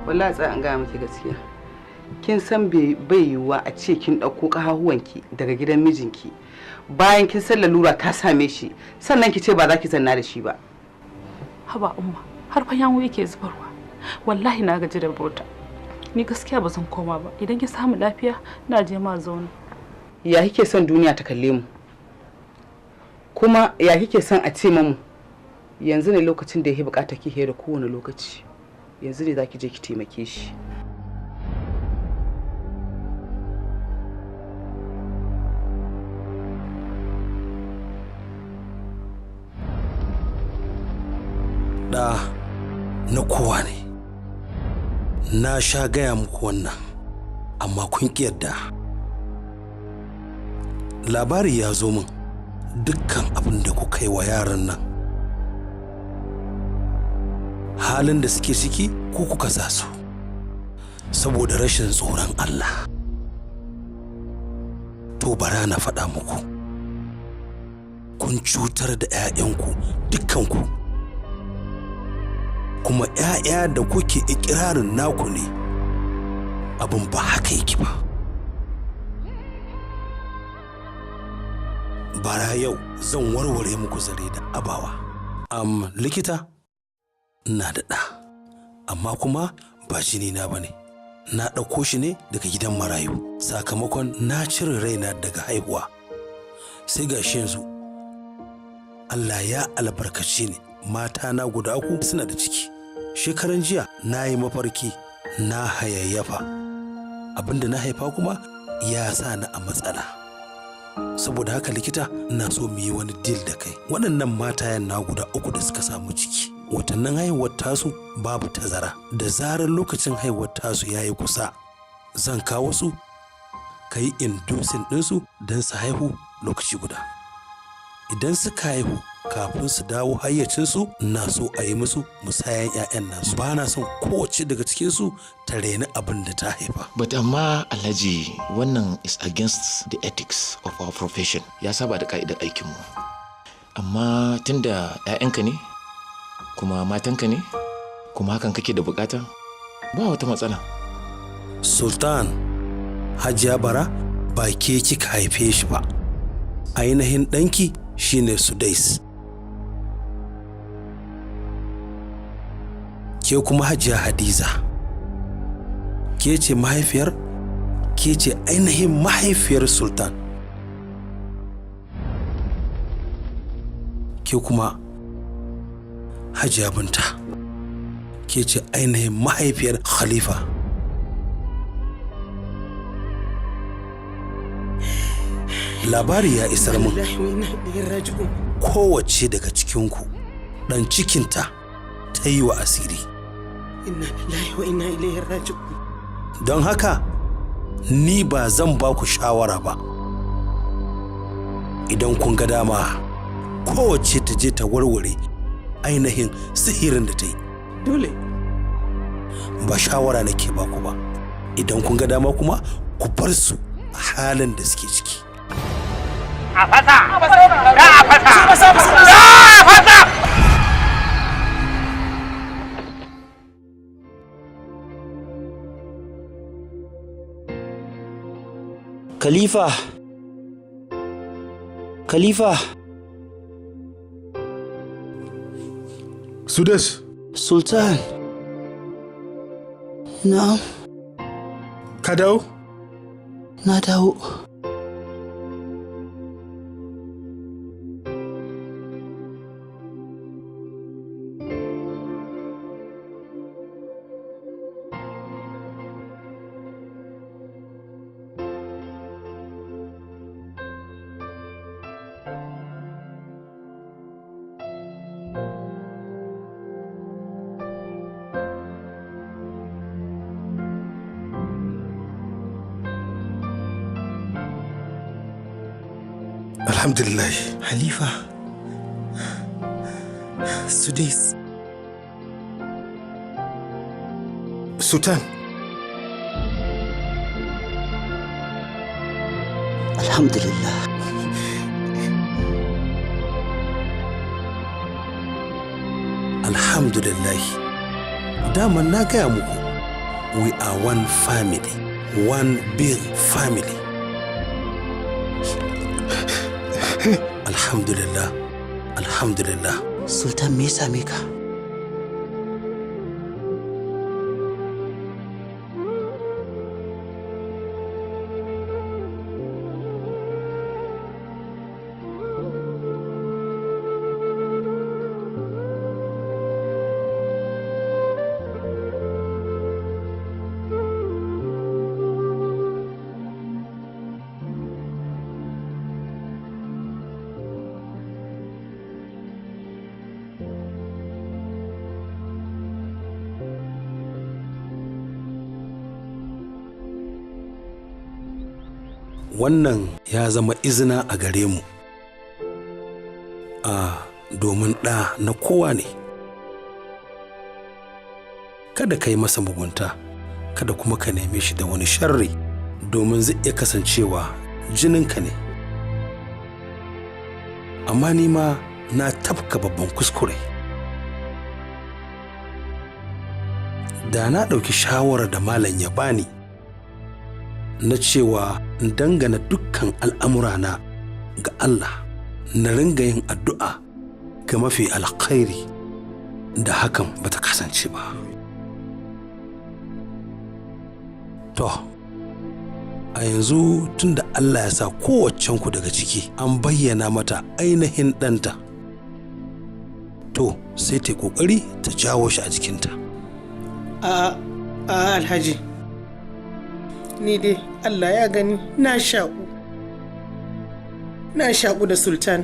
Wallahi tsaya an gaya miki gaskiya. Kin san bai yiwuwa a ce kin ɗauko ƙahahuwanki daga gidan mijinki bayan kin san lalura ta same shi sannan ki ce ba za ki zanna da shi ba.
Haba umma, har fa yawo yake zubarwa. Wallahi na gaji da bauta. Ni gaskiya ba zan koma ba. Idan ki samu lafiya na je ma zauna.
Ya kike son duniya ta kalle mu? Kuma ya kike son a ce mamu? Yanzu ne lokacin da yake bukata ki da kowane lokaci. Yanzu ne za ki je ki taimake shi.
Da na kowa ne. Na sha gaya muku wannan, amma kun ƙi yadda. Labari ya zo min dukkan abin da kuka yi wa yaran nan. Halin da suke ciki ko kuka sa su saboda rashin tsoron Allah. To bara na faɗa muku, kun cutar da 'ya'yanku dukkanku, kuma 'ya'ya da kuke ikirarin naku ne, abin ba haka yake ba. Bara yau zan warware muku zare da abawa. Likita, ina da ɗa, amma kuma ba jini na bane. Na ɗauko shi ne daga gidan marayu sakamakon na cire raina daga haihuwa. sai gashi yanzu Allah ya albarkaci ni, mata na guda 3 suna da ciki. Shekaran jiya na yi mafarki na hayayyafa, abinda na haifa kuma ya sa ni a matsala. Saboda haka likita, ina so mu yi wani deal da kai. Waɗannan matayen na guda 3 da suka samu ciki, watannin haihuwar tasu babu tazara. Da zarar lokacin haihuwar tasu ya yi kusa, zan kawo su ka yi inducing ɗinsu don su haihu lokaci guda. Idan suka haihu kafin su dawo hayyacinsu, na so a yi musu musayan 'ya'yan nasu. Ba na son kowace daga cikinsu ta reni abin da ta haifa.
But amma Alhaji, wannan is against the ethics of our profession. Ya saba da ka'idar aikinmu. Amma tunda 'ya'yanka ne, kuma matanka ne, kuma hakan kake da bukata, ba wata matsala.
Sultan, Hajiya Bara ba ke kika haife shi ba. Ainihin ɗanki shine Sudais. Ke kuma Hajiya Hadiza, ke ce mahaifiyar, ke ce ainihin mahaifiyar Sultan. Ke kuma Hajiya Binta, ke ce ainihin mahaifiyar Khalifa. Labari ya isar mun, kowace daga cikinku ɗan cikinta ta yi wa asiri. Don haka ni ba zan ba ku shawara ba. Idan kun ga dama, kowace ta je ta warware ainihin sihirin da ta yi.
Dole.
Ba shawara nake ba ku ba. Idan kun ga dama kuma, ku bar su a halin da suke ciki.
A fasa! A fasa! A fasa!
Khalifa! Khalifa!
Sudes!
Sultan! Na'am?
Ka dawo?
Na dawo.
Alhamdulillah.
Halifa. Sudais.
Sultan.
Alhamdulillah.
Alhamdulillah. Daman na gaya muku, we are one family, one big family. Alhamdulillah, alhamdulillah.
Sultan, me ya same ka?
Wannan ya zama izina a gare mu, domin ɗa na kowa ne. Kada ka yi masa mugunta, kada kuma ka neme shi da wani sharri, domin zai iya kasancewa jininka ne. Amma ni ma na tafka babban kuskure. Da na ɗauki shawarar da malam ya bani na cewa in dangana dukkan al'amurana ga Allah, na ringa yin addu'a ga mafi alkhairi, da hakan bata kasance ba. To, a a yanzu tunda Allah ya sa kowaccenku daga ciki an bayyana mata ainihin ɗanta, to sai ta kokari ta jawo shi a jikinta.
a alhaji, ni dai Allah ya gani na shaƙu da sultan,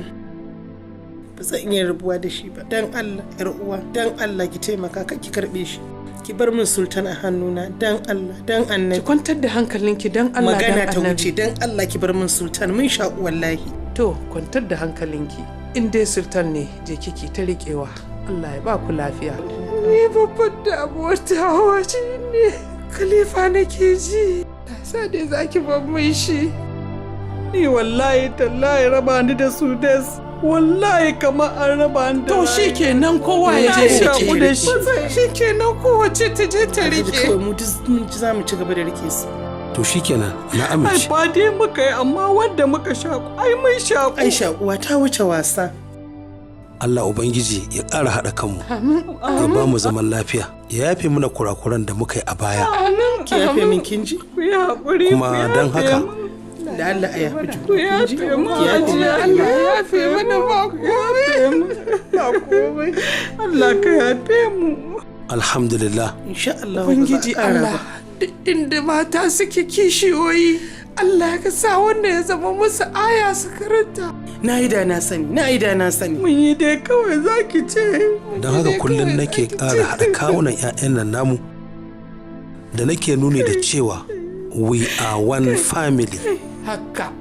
ba zan iya rabuwa da shi ba. Dan Allah yar uwa, dan Allah ki taimaka ka ki karbe shi, ki bar min sultan a hannuna, dan Allah, dan annabi.
Ki kwantar da hankalinki dan Allah,
magana ta wuce, dan Allah ki bar min sultan, mun shaƙu wallahi.
To kwantar da hankalinki, in dai sultan ne je kiki ta riƙewa. Allah ya ba ku lafiya. Ni babban damuwar ta waje ne Khalifa nake ji, sa dai zaki bar min shi. Ni wallahi tallahi raba ni da su des, wallahi kamar an raba ni da. To shikenan kowa ya je da shi. Shikenan kowace ta je ta rike.
Mu za mu ci gaba da rike su.
To shikenan, na amince.
Ai ba dai muka yi, amma wanda muka shaku ai mun shaku.
Ai shakuwa ta wuce wasa.
Allah Ubangiji ya ƙara haɗa kanmu, ya ba mu zaman lafiya, ya yafe mana kurakuran da muka yi a baya.
Ki yafe min kinji?
Kuma don haka
da Allah ya yafe
ku yafe mu, Allah ya yafe mana, ba komai. Allah ka yafe mu.
Alhamdulillah.
Insha Allah.
Ubangiji Allah, duk inda mata suke kishiyoyi, Allah ka sa wanda ya zama musu aya su karanta.
Na yi da na sani.
Mun yi dai kawai zaki ce.
Don haka kullum nake ƙara haɗa kawunan 'ya'yan nan namu, da nake nuni da cewa we are one family.
Haka.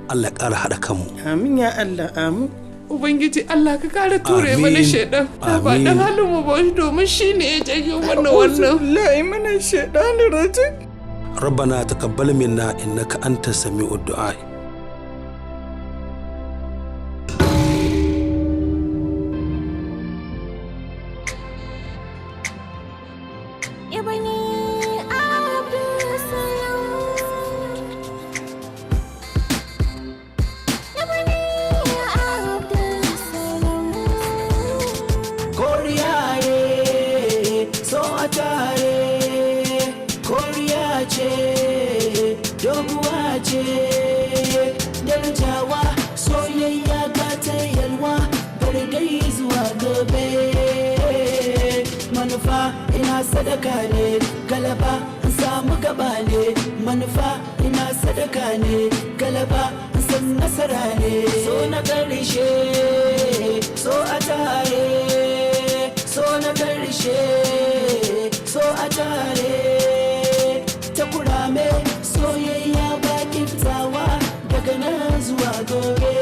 Allah ƙara haɗa kanmu.
Amin ya Allah, amin.
Ubangiji Allah ka kara ture mana shaidan. Ba dan halin mu ba, domin shine ya janyo wannan. Wallahi mana shaidan rajin.
ربنا تقبل منا إنك أنت السميع الدعاء.
sadaka ne galaba in samu gaba ne, manufa ina sadaka ne galaba in san nasara ne. So na karshe, so a tare, so na karshe, so a tare. Ta kurame soyayya ba kiftawa daga nan zuwa gobe.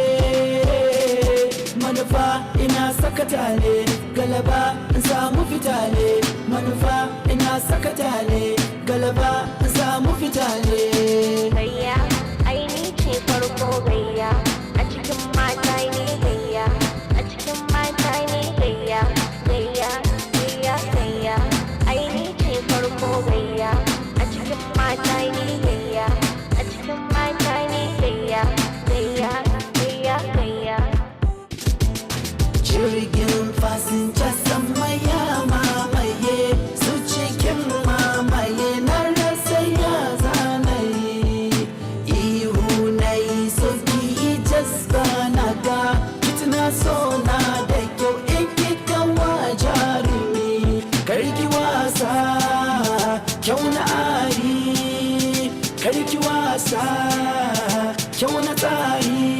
Manufa ina sakata ne galaba in samu fita ne, manufa ina sakata ne galaba in samu fita ne.
Gayya aini ce farko gayya, a cikin mata ne gayya, a cikin mata ne gayya, gayya gayya gayya aini ce farko gayya, a cikin mata ne gayya, a cikin mata ne gayya, gayya gayya gayya.
Jirgin fasinja sama ya mamaye, su cikin mamaye na rasa ya zanayi. Ihu na yi soki jazba na ga kitina so na da kyau in kika wa jarumi. Karki wasa kyau na ari, karki wasa kyau na tsari.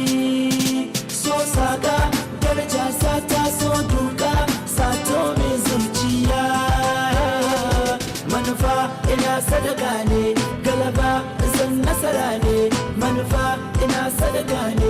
So saka daraja sata so duka sato mai zuciya. Manufa ina sadaka ne galaba zan nasara ne, manufa ina sadaka ne